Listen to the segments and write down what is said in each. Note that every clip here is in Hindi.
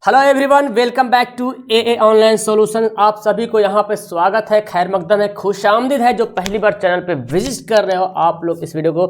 Hello everyone, welcome back to a online solution. आप सभी को यहाँ पे स्वागत है, खैर मकदम है, खुशामदीद है। जो पहली बार चैनल पे विजिट कर रहे हो आप लोग इस वीडियो को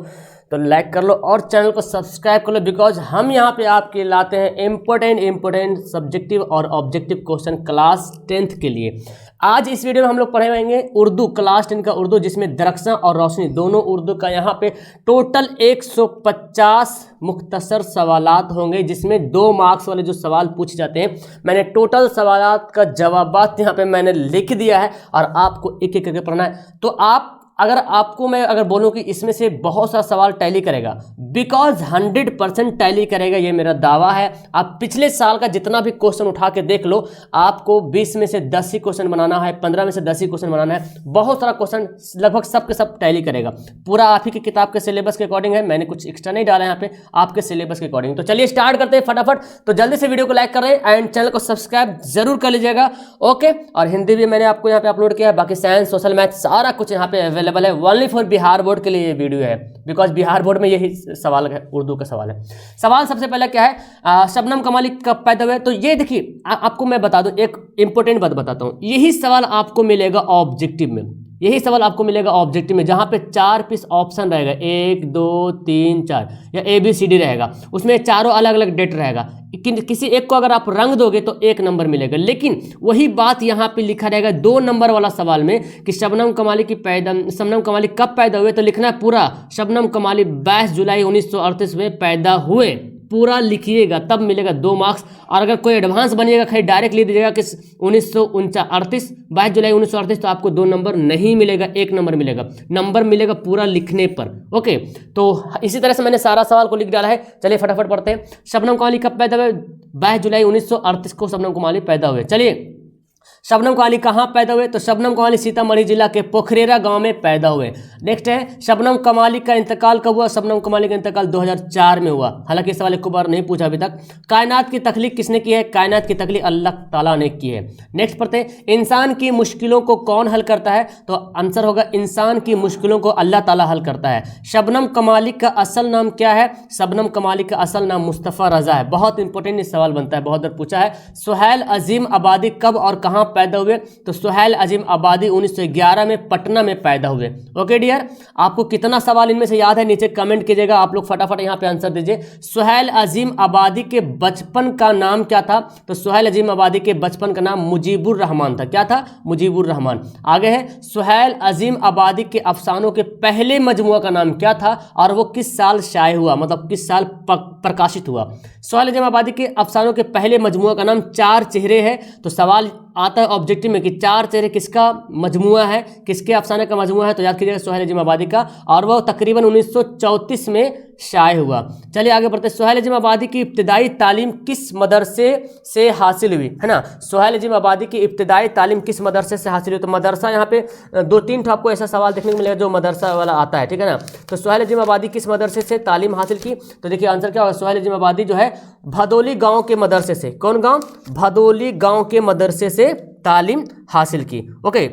तो लाइक कर लो और चैनल को सब्सक्राइब कर लो, बिकॉज हम यहाँ पे आपके लाते हैं इम्पोर्टेंट सब्जेक्टिव और ऑब्जेक्टिव क्वेश्चन क्लास 10th के लिए। आज इस वीडियो में हम लोग पढ़ेंगे उर्दू, क्लास 10 का उर्दू, जिसमें दरख्शां और रोशनी दोनों उर्दू का यहाँ पे टोटल 150 मुख्तसर सवालात होंगे, जिसमें 2 मार्क्स वाले जो सवाल पूछे जाते हैं। मैंने टोटल सवालात का जवाबात यहाँ पे मैंने लिख दिया है और आपको एक एक करके पढ़ना है। तो आप आपको मैं अगर बोलूं कि इसमें से बहुत सा सवाल टैली करेगा, बिकॉज 100% टैली करेगा, ये मेरा दावा है। आप पिछले साल का जितना भी क्वेश्चन उठा के देख लो, आपको 20 में से 10 ही क्वेश्चन बनाना है, 15 में से 10 ही क्वेश्चन बनाना है। बहुत सारा क्वेश्चन लगभग सब के सब टैली करेगा। पूरा आप ही की किताब के सिलेबस के अकॉर्डिंग है, मैंने कुछ एक्स्ट्रा नहीं डाला यहाँ पे, आपके सिलेबस के अकॉर्डिंग। तो चलिए स्टार्ट करते हैं फटाफट। तो जल्दी से वीडियो को लाइक करें एंड चैनल को सब्सक्राइब जरूर कर लीजिएगा, ओके। और हिंदी भी मैंने आपको यहाँ पे अपलोड किया है, बाकी साइंस, सोशल, मैथ सारा कुछ यहाँ पे अवेलेबल है। ओनली फॉर बिहार बोर्ड के लिए ये वीडियो है, बिकॉज बिहार बोर्ड में यही सवाल है, उर्दू का सवाल है। सवाल सबसे पहले क्या है, शबनम कमाली कब पैदा हुए? तो ये देखिए, आपको मैं बता दूं, एक इंपॉर्टेंट बात बताता हूं। यही सवाल आपको मिलेगा ऑब्जेक्टिव में, यही सवाल आपको मिलेगा ऑब्जेक्टिव में, जहां पे 4 पीस ऑप्शन रहेगा, 1 2 3 4 या ABCD रहेगा। उसमें चारों अलग अलग डेट रहेगा। किसी एक को अगर आप रंग दोगे तो 1 नंबर मिलेगा, लेकिन वही बात यहाँ पे लिखा रहेगा 2 नंबर वाला सवाल में कि शबनम कमाली कब पैदा हुए, तो लिखना है पूरा शबनम कमाली 22 जुलाई 1938 में पैदा हुए, पूरा लिखिएगा, तब मिलेगा 2 मार्क्स। और अगर कोई एडवांस बनिएगा, खाली डायरेक्ट लिख दीजिएगा कि 1938 22 जुलाई 1938, तो आपको 2 नंबर नहीं मिलेगा, 1 नंबर मिलेगा। नंबर मिलेगा पूरा लिखने पर, ओके। तो इसी तरह से मैंने सारा सवाल को लिख डाला है। चलिए फटाफट पढ़ते हैं। शबनम कमाली कब पैदा हुए? 22 जुलाई 1938 को शबनम कमाली पैदा हुए। चलिए, शबनम कमाली कहाँ पैदा हुए? तो शबनम कमाली सीतामढ़ी जिला के पोखरेरा गांव में पैदा हुए। नेक्स्ट है, शबनम कमाली का इंतकाल कब हुआ? शबनम कमाली का इंतकाल 2004 में हुआ। हालांकि इस सवाल एक बार नहीं पूछा अभी तक। कायनात की तख्लीक किसने की है? कायनात की तख्लीक अल्लाह ताला ने की है। नेक्स्ट पढ़ते हैं, इंसान की मुश्किलों को कौन हल करता है? तो आंसर होगा, इंसान की मुश्किलों को अल्लाह ताला हल करता है। शबनम कमाली का असल नाम क्या है? शबनम कमाली का असल नाम मुस्तफ़ा रजा है। बहुत इंपॉर्टेंट सवाल बनता है, बहुत बार पूछा है। सुहैल अजीम आबादी कब और कहाँ पैदा हुए? तो सुहैल अजीम आबादी 1911 में पटना में पैदा हुए। ओके डियर, आपको कितना सवाल इनमें से याद है नीचे कमेंट कीजिएगा। आप लोग फटाफट यहाँ पे आंसर दीजिए। सुहैल अजीम आबादी के बचपन का नाम क्या था? तो सुहैल अजीम आबादी के बचपन का नाम मुजीबुर रहमान था। क्या था? मुजीबुर रहमान। आगे है, सुहैल अजीम आबादी के अफसानों के पहले मजमुआ का नाम क्या था और वो किस साल शाये हुआ, मतलब किस साल प्रकाशित हुआ? सुहैल अजीम आबादी के अफसानों के पहले मजमुआ का नाम 4 चेहरे है। तो सवाल आता है ऑब्जेक्टिव में कि 4 चेहरे किसका मजमुआ है, किसके अफसाने का मजमुआ है? तो याद कीजिएगा सुहैल अजीम आबादी का, और वह तकरीबन 1934 में शाये हुआ। चलिए आगे बढ़ते हैं। सुहैल अजीम आबादी की इब्तिदाई तालीम किस मदरसे से हासिल हुई, है ना? सुहैल अजीम आबादी की इब्तिदाई तालीम किस मदरसे से हासिल हुई? तो मदरसा यहाँ पे 2-3 आपको ऐसा सवाल देखने को मिलेगा जो मदरसा वाला आता है, ठीक है ना? तो सुहैल अजीम आबादी किस मदरसे से तालीम हासिल की? तो देखिए आंसर क्या होगा, सुहैल अजीम आबादी जो है भदोली गाँव के मदरसे से। कौन गाँव? भदोली गाँव के मदरसे से तालीम हासिल की। ओके,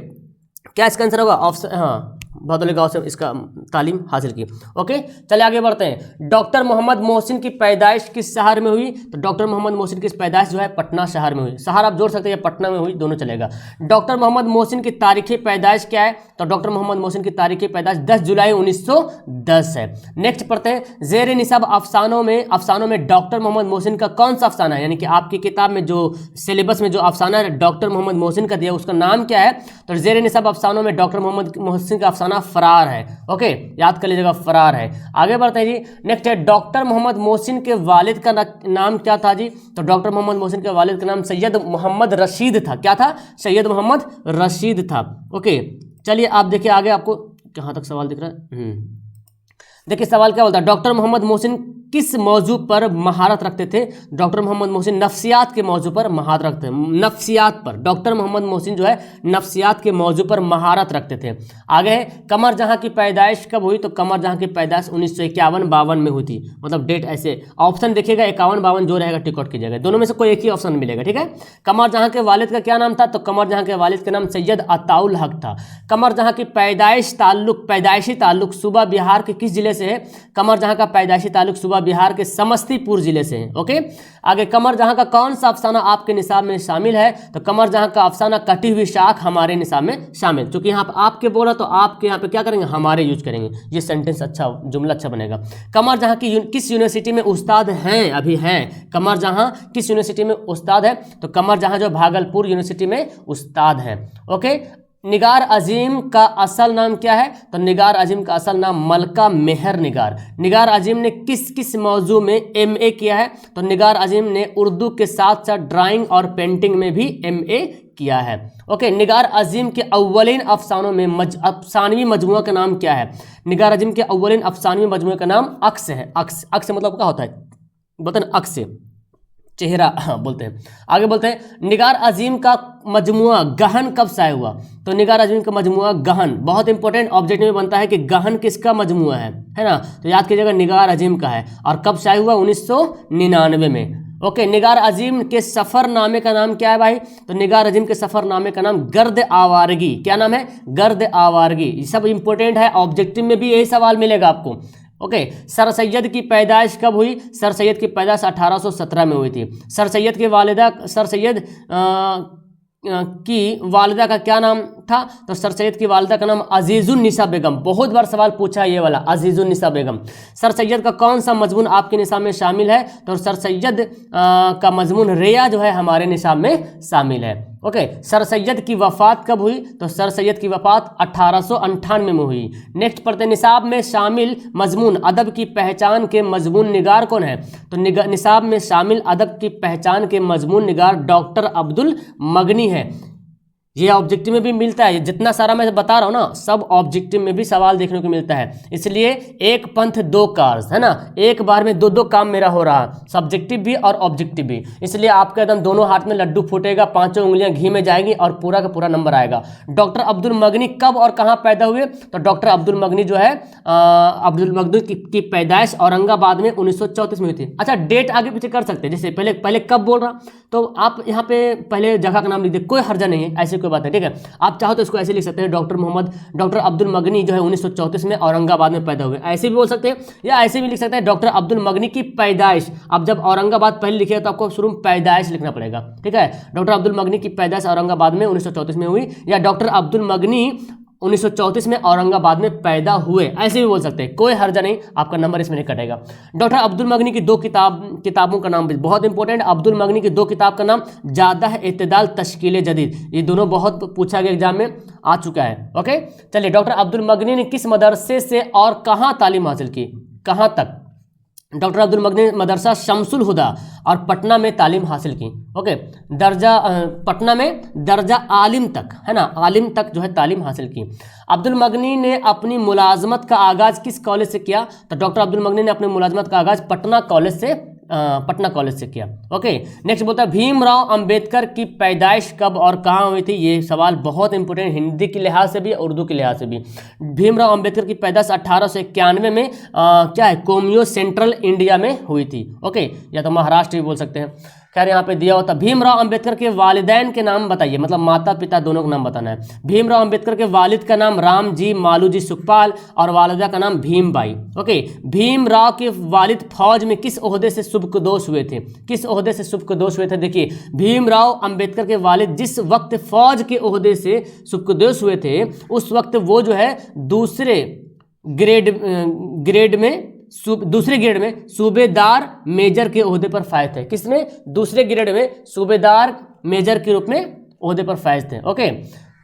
क्या इसका आंसर होगा? ऑप्शन, हाँ, भदोली गांव से इसका तालीम हासिल की। ओके, चलिए आगे बढ़ते हैं। डॉक्टर मोहम्मद मोहसिन की पैदाइश किस शहर में हुई? तो डॉक्टर मोहम्मद मोहसिन की पैदाइश जो है पटना शहर में हुई। शहर आप जोड़ सकते हैं, पटना में हुई, दोनों चलेगा। डॉक्टर मोहम्मद मोहसिन की तारीखी पैदाइश क्या है? तो डॉक्टर मोहम्मद मोहसिन की तारीखी पैदाइश 10 जुलाई 1910 है। नेक्स्ट पढ़ते हैं, जेर निसाब अफसानों में डॉक्टर मोहम्मद मोहसिन का कौन सा अफसाना है? यानी कि आपकी किताब में जो सिलेबस में जो अफसाना है डॉक्टर मोहम्मद मोहसिन का दिया, उसका नाम क्या है? तो जेर निसाब अफसानों में डॉक्टर मोहम्मद मोहसिन का अफसाना फरार है। ओके, याद कर लीजिएगा, फरार है। आगे बढ़ते हैं जी। नेक्स्ट है, डॉक्टर मोहम्मद मोहसिन के वालिद का नाम क्या था जी? तो डॉक्टर मोहम्मद मोहसिन के वालिद का नाम सैयद मोहम्मद रशीद था। क्या था? सैयद मोहम्मद रशीद था। ओके, चलिए आप देखिए आगे, आपको कहाँ तक सवाल दिख रहा है? देखिए सवाल क्या बोलता है, डॉक्टर मोहम्मद मोहसिन किस मौजू पर महारत रखते थे? डॉक्टर मोहम्मद मोहसिन नफ्सियात के मौजू पर महारत रखते हैं। नफ्सियात पर डॉक्टर मोहम्मद मोहसिन जो है नफ्सियात के मौजू पर महारत रखते थे। आगे है, कमर जहां की पैदाइश कब हुई? तो कमर जहां की पैदाइश 1951-52 में हुई थी। मतलब डेट ऐसे ऑप्शन देखिएगा, 51-52 जो रहेगा टिकट कीजिएगा, दोनों में से कोई एक ही ऑप्शन मिलेगा, ठीक है। कमर जहां के वालिद का क्या नाम था? तो कमर जहां के वालिद का नाम सैयद अताउल हक था। कमर जहां की पैदाइशी ताल्लुक सूबा बिहार के किस जिले से है? कमर जहां का पैदाइशी ताल्लुक सूबा वह बिहार के समस्तीपुर जिले से हैं। ओके, आगे कमर जहां का कौन सा अफसाना आपके निसाब में शामिल है? तो कमर जहां का अफसाना कटी हुई शाख हमारे निसाब में शामिल। क्योंकि यहाँ पर आपके बोला तो आपके यहाँ पे क्या करेंगे, हमारे यूज करेंगे। ये सेंटेंस अच्छा, जुमला अच्छा बनेगा। कमर जहां की किस यूनिवर्सिटी में उस्ताद हैं? अभी हैं। कमर जहां किस यूनिवर्सिटी में उस्ताद है? तो कमर जहां जो भागलपुर यूनिवर्सिटी में उस्ताद है। ओके, निगार अजीम का असल नाम क्या है? तो निगार अजीम का असल नाम मलका मेहर निगार। निगार अजीम ने किस किस मौजू में एमए किया है? तो निगार अजीम ने उर्दू के साथ साथ ड्राइंग और पेंटिंग में भी एमए किया है। ओके, निगार अजीम के अव्वलीन अफसानों में अफसानवी मजमुआ का नाम क्या है? निगार अजीम के अव्वलीन अफसानवी मजमुए का नाम अक्स है। अक्स, अक्स मतलब क्या होता है? बोलते हैं अक्स, चेहरा, हाँ बोलते हैं। आगे बोलते हैं निगार अजीम का मजमुआ गहन कब शाये हुआ? तो निगार अजीम का मजमुआ गहन, बहुत इंपॉर्टेंट ऑब्जेक्टिव में बनता है कि गहन किसका मजमुआ है ना? तो याद कीजिएगा निगार अजीम का है। और कब शाये हुआ? 1999 में। ओके, निगार अजीम के सफ़रनामे का नाम क्या है भाई? तो निगार अजीम के सफ़रनामे का नाम गर्द आवारगी। क्या नाम है? गर्द आवारगी। ये सब इंपॉर्टेंट है, ऑब्जेक्टिव में भी यही सवाल मिलेगा आपको। ओके, सर सैयद की पैदाइश कब हुई? सर सैयद की पैदाइश 1817 में हुई थी। सर सैयद की वालिदा, सर सैयद की वालिदा का क्या नाम था? तो सर सैयद की वालिदा का नाम अजीजुन्निसा बेगम। बहुत बार सवाल पूछा है ये वाला, अजीजुन्निसा बेगम। सर सैयद का कौन सा मजमून आपके निसाब में शामिल है? तो सर सैयद का मजमून रिया जो है हमारे निसाब में शामिल है। ओके, सर सैयद की वफ़ात कब हुई? तो सर सैयद की वफ़ात 1898 में हुई। नेक्स्ट पढ़ते हैं, निसाब में शामिल मजमून अदब की पहचान के मजमून निगार कौन है? तो निसाब में शामिल अदब की पहचान के मजमून निगार डॉक्टर अब्दुल मगनी है। ये ऑब्जेक्टिव में भी मिलता है। जितना सारा मैं बता रहा हूँ ना, सब ऑब्जेक्टिव में भी सवाल देखने को मिलता है। इसलिए एक पंथ दो कार्य है ना, एक बार में दो दो काम मेरा हो रहा है, सब्जेक्टिव भी और ऑब्जेक्टिव भी। इसलिए आपका एकदम दोनों हाथ में लड्डू फूटेगा, पांचों उंगलियां घी में जाएंगी और पूरा का पूरा नंबर आएगा। डॉक्टर अब्दुल मगनी कब और कहाँ पैदा हुए? तो डॉक्टर अब्दुल मगनी जो है अब्दुल मगनी की पैदाइश औरंगाबाद में 1934 में हुई थी। अच्छा, डेट आगे पीछे कर सकते हैं, जैसे पहले कब बोल रहा, तो आप यहाँ पे पहले जगह का नाम लिख दे, कोई हर्जा नहीं है, ऐसे कोई बात है। ठीक है, आप चाहो तो इसको ऐसे लिख सकते हैं, डॉक्टर अब्दुल मगनी जो है 1934 में औरंगाबाद में पैदा हुए, ऐसे भी बोल सकते हैं। या ऐसे भी लिख सकते हैं डॉक्टर अब्दुल मगनी की पैदाइश। अब जब औरंगाबाद पहले लिखिएगा तो आपको शुरू में पैदाइश लिखना पड़ेगा। ठीक है, डॉक्टर अब्दुल मगनी की पैदाइश औरंगाबाद में 1934 में हुई, या डॉक्टर अब्दुल मगनी 1934 में औरंगाबाद में पैदा हुए, ऐसे भी बोल सकते हैं, कोई हर्जा नहीं, आपका नंबर इसमें नहीं कटेगा। डॉक्टर अब्दुल मगनी की दो किताबों का नाम भी बहुत इंपॉर्टेंट। अब्दुल मगनी की दो किताब का नाम जादा इत्तेदाल तश्कील जदीद, ये दोनों बहुत पूछा गया एग्जाम में, आ चुका है। ओके, चलिए, डॉक्टर अब्दुल मगनी ने किस मदरसे से और कहाँ तालीम हासिल की? कहाँ तक? डॉक्टर अब्दुल मगनी ने मदरसा शमसुल हुदा और पटना में तालीम हासिल की। ओके, पटना में दर्जा आलिम तक, है ना, आलिम तक जो है तालीम हासिल की। अब्दुल मगनी ने अपनी मुलाजमत का आगाज़ किस कॉलेज से किया? तो डॉक्टर अब्दुल मगनी ने अपनी मुलाजमत का आगाज़ पटना कॉलेज से किया। ओके, नेक्स्ट बोलता है भीमराव अंबेडकर की पैदाइश कब और कहाँ हुई थी? ये सवाल बहुत इंपॉर्टेंट, हिंदी के लिहाज से भी उर्दू के लिहाज से भी। भीमराव अंबेडकर की पैदाइश 1891 में क्या है, कोमियो सेंट्रल इंडिया में हुई थी। ओके, या तो महाराष्ट्र भी बोल सकते हैं। खैर यहाँ पे दिया होता, भीमराव अंबेडकर के वालिदैन के नाम बताइए, मतलब माता पिता दोनों का नाम बताना है। भीमराव अंबेडकर के वालिद का नाम राम जी मालूजी सुखपाल और वालिदा का नाम भीमबाई। ओके, भीमराव के वालिद फौज में किस ओहदे से सुबकदोश हुए थे? किस ओहदे से सुबकदोश हुए थे? देखिए, भीमराव अंबेडकर के वालिद जिस वक्त फौज के ओहदे से सुबकदोश हुए थे, उस वक्त वो जो है दूसरे ग्रेड में सूबेदार मेजर के ओहदे पर फायज थे। किसमें? दूसरे ग्रेड में सूबेदार मेजर के रूप में ओहदे पर फायज थे। ओके,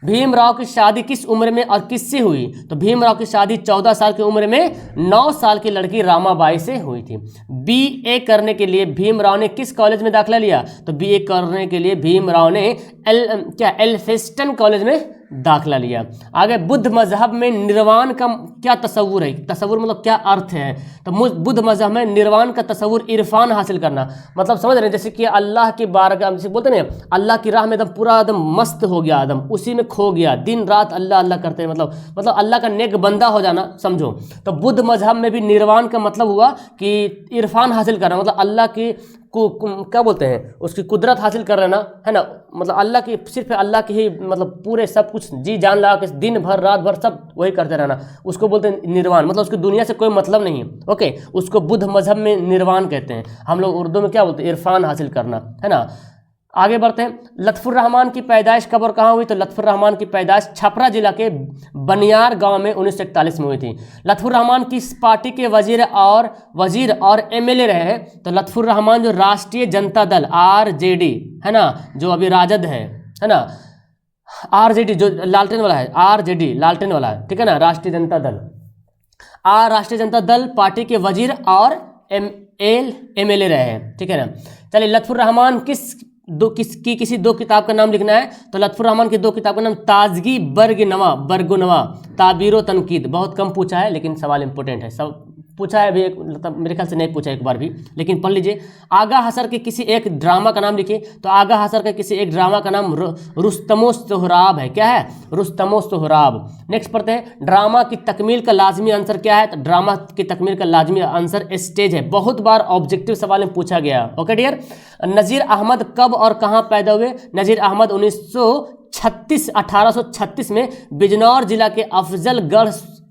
भीमराव की शादी किस उम्र में और किससे हुई? तो भीमराव की शादी 14 साल की उम्र में 9 साल की लड़की रामाबाई से हुई थी। बीए करने के लिए भीमराव ने किस कॉलेज में दाखिला लिया? तो बीए करने के लिए भीमराव ने एल्फिंस्टन कॉलेज में दाखिला लिया। आगे, बुद्ध मजहब में निर्वाण का क्या तस्वुर है? तस्वुर मतलब क्या अर्थ है? तो बुद्ध मजहब में निर्वाण का तस्वुर इरफान हासिल करना, मतलब समझ रहे हैं, जैसे कि अल्लाह की बारगाह, जैसे बोलते हैं अल्लाह की राह में एकदम पूरा एकदम मस्त हो गया, एकदम उसी में खो गया, दिन रात अल्लाह अल्लाह करते हैं, मतलब अल्लाह का नेक बंदा हो जाना, समझो। तो बुद्ध मजहब में भी निर्वाण का मतलब हुआ कि इरफान हासिल करना, मतलब अल्लाह की क्या बोलते हैं, उसकी कुदरत हासिल कर लेना, है ना, मतलब अल्लाह की, सिर्फ अल्लाह की ही, मतलब पूरे सब कुछ जी जान लगा के दिन भर रात भर सब वही करते रहना, उसको बोलते हैं निर्वाण, मतलब उसकी दुनिया से कोई मतलब नहीं है। ओके, उसको बुद्ध मजहब में निर्वाण कहते हैं, हम लोग उर्दू में क्या बोलते हैं, इरफान हासिल करना, है ना। आगे बढ़ते हैं। लत्फुर रहमान की पैदाइश कब और कहाँ हुई? तो लत्फुर रहमान की पैदाइश छपरा जिला के बनियार गांव में 1941 में हुई थी। लत्फुर रहमान किस पार्टी के वजीर और एमएलए रहे हैं? तो लत्फुर रहमान जो राष्ट्रीय जनता दल आरजेडी, है ना, जो अभी राजद है ना, आरजेडी जो लालटेन वाला है, आरजेडी लालटेन वाला है, ठीक है ना, राष्ट्रीय जनता दल, राष्ट्रीय जनता दल पार्टी के वजीर और एमएलए रहे हैं, ठीक है ना। चलिए, लत्फुर रहमान किसी दो किताब का नाम लिखना है। तो लत्फुर रहमान की दो किताब का नाम ताजगी बरगुनवा ताबीरो तनकीद, बहुत कम पूछा है लेकिन सवाल इंपॉर्टेंट है, सब पूछा है अभी, मतलब मेरे ख्याल से नहीं पूछा एक बार भी, लेकिन पढ़ लीजिए। आगा हसर के किसी एक ड्रामा का नाम लिखिए। तो आगा हसर के किसी एक ड्रामा का नाम रुस्तमो सोहराब है। क्या है? रुस्तमो सोहराब। नेक्स्ट पढ़ते हैं, ड्रामा की तकमील का लाजमी आंसर क्या है? तो ड्रामा की तकमील का लाजमी आंसर स्टेज है, बहुत बार ऑब्जेक्टिव सवाल में पूछा गया। Okay dear. नज़ीर अहमद कब और कहाँ पैदा हुए? नज़ीर अहमद 1836 में बिजनौर जिला के अफजलगढ़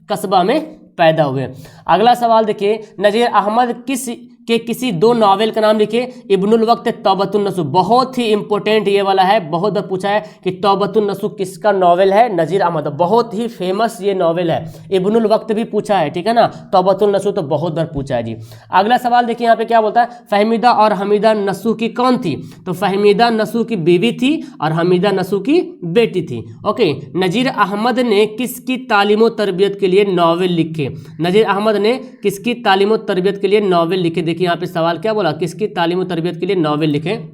कस्बा में पैदा हुए। अगला सवाल देखिए, नज़ीर अहमद किसी दो नावल का नाम लिखिए। इब्नुल वक्त तौबतुन नसूह, बहुत ही इंपॉर्टेंट ये वाला है, बहुत बार पूछा है कि तौबतुन नसूह किसका नावल है? नज़ीर अहमद, बहुत ही फेमस ये नावल है। इब्नुल वक्त भी पूछा है, ठीक है ना। तौबतुन नसूह तो बहुत बार पूछा है जी। अगला सवाल देखिए यहाँ पे क्या बोलता है, फहमीदा और हमीदा नसूह की कौन थी? तो फहमीदा नसूह की बीवी थी और हमीदा नसूह की बेटी थी। ओके, नज़ीर अहमद ने किसकी तालीम तरबियत के लिए नावल लिखे? नज़ीर अहमद ने किसकी तालीम तरबियत के लिए नावल लिखे? देखिए यहाँ पे सवाल क्या बोला, किसकी तालीम और तरबियत के लिए नावल लिखें?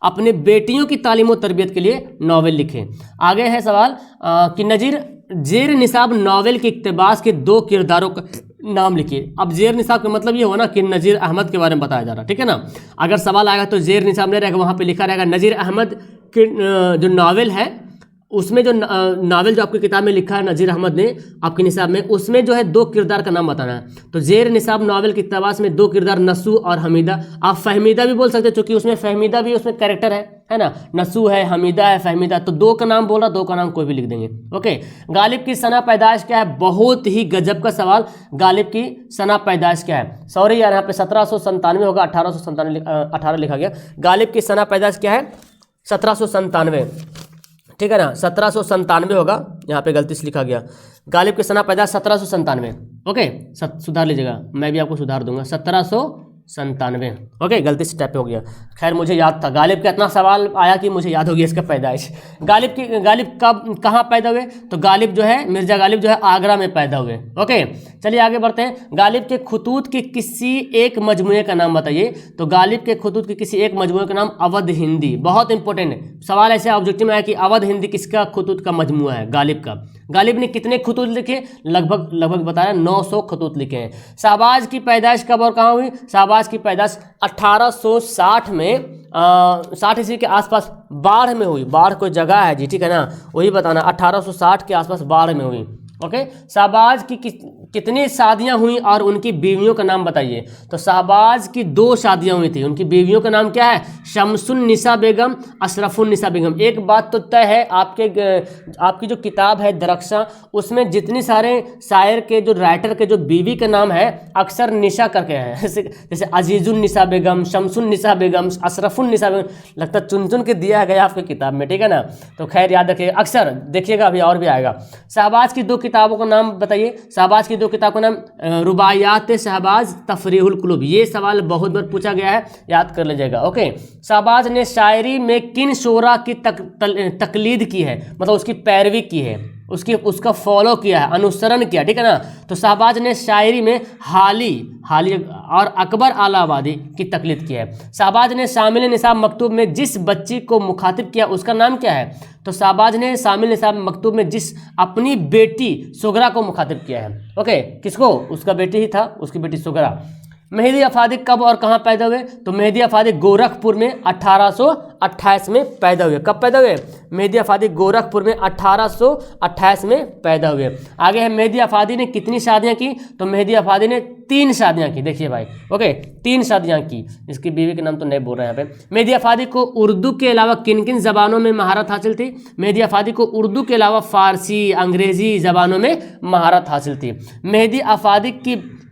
अपने बेटियों की तालीम और तरबियत के लिए नावल लिखें। आगे है सवाल कि नज़ीर जेर निसाब नावल के इक्तबास के दो किरदारों का नाम लिखिए। अब जेर निसाब का मतलब ये हो ना कि नज़ीर अहमद के बारे में बताया जा रहा है, ठीक है ना। अगर सवाल आएगा तो जेर निसाब नहीं रहेगा, वहाँ पर लिखा रहेगा नज़ीर अहमद के जो नावल है उसमें जो नावल जो आपकी किताब में लिखा है नज़ीर अहमद ने आपके निसाब में, उसमें जो है दो किरदार का नाम बताना है। तो जेर निसाब नावल की इक्तबास में दो किरदार नसूह और हमीदा, आप फहमीदा भी बोल सकते हैं क्योंकि उसमें फहमीदा भी उसमें कैरेक्टर है ना। नसूह है, हमीदा है, फहमीदा, तो दो का नाम बोला, दो का नाम कोई भी लिख देंगे। ओके, गालिब की सना पैदाइश क्या है? बहुत ही गजब का सवाल, गालिब की सना पैदाइश क्या है? सॉरी यार, यहाँ पे 1797 होगा, 1897 लिखा गया। गालिब की सना पैदाइश क्या है? 1797, ठीक है ना, 1797 होगा, यहाँ पे गलती से लिखा गया। गालिब की सना पैदा 1797। ओके, सुधार लीजिएगा, मैं भी आपको सुधार दूंगा, 1797। ओके, गलती से टाइप हो गया। खैर मुझे याद था, गालिब का इतना सवाल आया कि मुझे याद हो गया इसका पैदाइश। गालिब कब कहाँ पैदा हुए? तो गालिब जो है, मिर्जा गालिब जो है आगरा में पैदा हुए। ओके, चलिए आगे बढ़ते हैं। गालिब के खुतूत के किसी एक मजमूए का नाम बताइए। तो गालिब के खुतूत के किसी एक मजमूए का नाम अवध हिंदी, बहुत इंपॉर्टेंट है सवाल, ऐसे ऑब्जेक्टिव में आया कि अवध हिंदी किसका खुतूत का मजमुआ है? गालिब का। गालिब ने कितने खुतूत लिखे? लगभग बता रहा है 900 खुतूत लिखे हैं। शाहबाज की पैदाइश कब और कहाँ हुई? शाहबाज की पैदाइश 1860 में 60 ईस्वी के आसपास बाढ़ में हुई। बाढ़ कोई जगह है जी, ठीक है ना, वही बताना। 1860 के आसपास बाढ़ में हुई। ओके, शाहबाज की कितनी शादियां हुई और उनकी बीवियों का नाम बताइए। तो शाहबाज की 2 शादियां हुई थी, उनकी बीवियों का नाम क्या है? शमसुन्निसा बेगम, अशरफुन्निसा बेगम। एक बात तो तय है, आपकी जो किताब है दरख्शा, उसमें जितने सारे शायर के जो राइटर के जो बीवी का नाम है अक्सर निशा करके है, जैसे अजीजुन्निसा बेगम, शमसुन्निसा बेगम, अशरफुन्निसा बेगम, लगता है चुन चुन के दिया गया आपकी किताब में, ठीक है ना। तो खैर याद रखिएगा, अक्सर देखिएगा, अभी और भी आएगा। शाहबाज की 2 किताबों का नाम बताइए। शाहबाज की 2 किताब का नाम रुबायात शहबाज, तफरीहुल कुलूब, ये सवाल बहुत बार पूछा गया है, याद कर लीजिएगा। ओके, शाहबाज ने शायरी में किन शोरा की तकलीद की है, मतलब उसकी पैरवी की है, उसका फॉलो किया है, अनुसरण किया, ठीक है ना। तो शाहबाज ने शायरी में हाली और अकबर आलाबादी की तकलीद की है। शाहबाज ने शामिल निसाब मकतूब में जिस बच्ची को मुखातिब किया उसका नाम क्या है? तो शाहबाज ने शामिल निसाब मकतूब में जिस अपनी बेटी सुगरा को मुखातिब किया है। ओके, किसको? उसका बेटी ही था, उसकी बेटी सुगरा। मेहदी अफादी कब और कहाँ पैदा हुए? तो मेहदी अफादी गोरखपुर में 1828 में पैदा हुए। कब पैदा हुए? मेहदी अफादी गोरखपुर में 1828 में पैदा हुए। आगे है मेहदी अफादी ने कितनी शादियां की? तो मेहदी अफादी ने 3 शादियां की। देखिए भाई, ओके, 3 शादियां की। इसकी बीवी के नाम तो नहीं बोल रहे हैं यहाँ पे। मेहदी अफादी को उर्दू के अलावा किन किन जबानों में महारत हासिल थी? मेहदी अफादी को उर्दू के अलावा फारसी, अंग्रेजी जबानों में महारत हासिल थी। मेहदी अफादी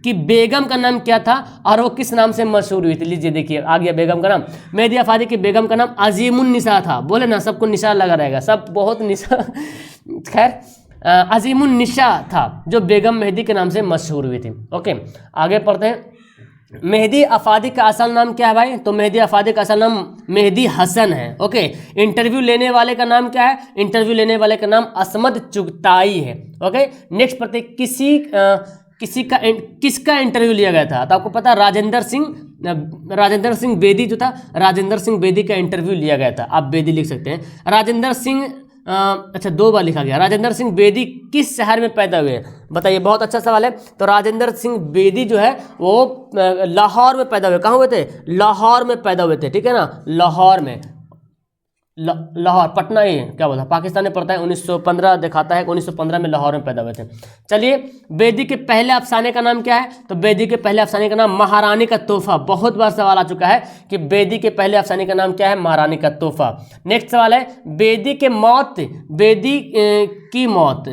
की बेगम का नाम क्या था और वो किस नाम से मशहूर हुई थी? लीजिए देखिए, आ गया बेगम का नाम। मेहदी अफादी की बेगम का नाम अजीमुन निसा था। बोले ना, सबको निशा लगा रहेगा, सब बहुत निशा खैर अजीमुन निशा था जो बेगम मेहदी के नाम से मशहूर हुई थी। ओके, आगे पढ़ते हैं। मेहदी अफादी का असल नाम क्या है भाई? तो मेहदी अफादी का असल नाम मेहदी हसन है। ओके, इंटरव्यू लेने वाले का नाम क्या है? इंटरव्यू लेने वाले का नाम असमद चुगताई है। ओके, नेक्स्ट पढ़ते हैं। किसका इंटरव्यू लिया गया था? तो आपको पता, राजेंद्र सिंह बेदी जो था, राजेंद्र सिंह बेदी का इंटरव्यू लिया गया था। आप बेदी लिख सकते हैं। राजेंद्र सिंह अच्छा 2 बार लिखा गया। राजेंद्र सिंह बेदी किस शहर में पैदा हुए? बताइए, बहुत अच्छा सवाल है। तो राजेंद्र सिंह बेदी जो है वो लाहौर में पैदा हुए। कहाँ हुए थे? लाहौर में पैदा हुए थे। ठीक है ना, लाहौर में। लाहौर, पटना, ये क्या बोला, पाकिस्तान में पड़ता है। 1915 दिखाता है, 1915 में लाहौर में पैदा हुए थे। चलिए, बेदी के पहले अफसाने का नाम क्या है? तो बेदी के पहले अफसाने का नाम महारानी का तोहफा। बहुत बार सवाल आ चुका है कि बेदी के पहले अफसाने का नाम क्या है? महारानी का तोहफा। नेक्स्ट सवाल है, बेदी की मौत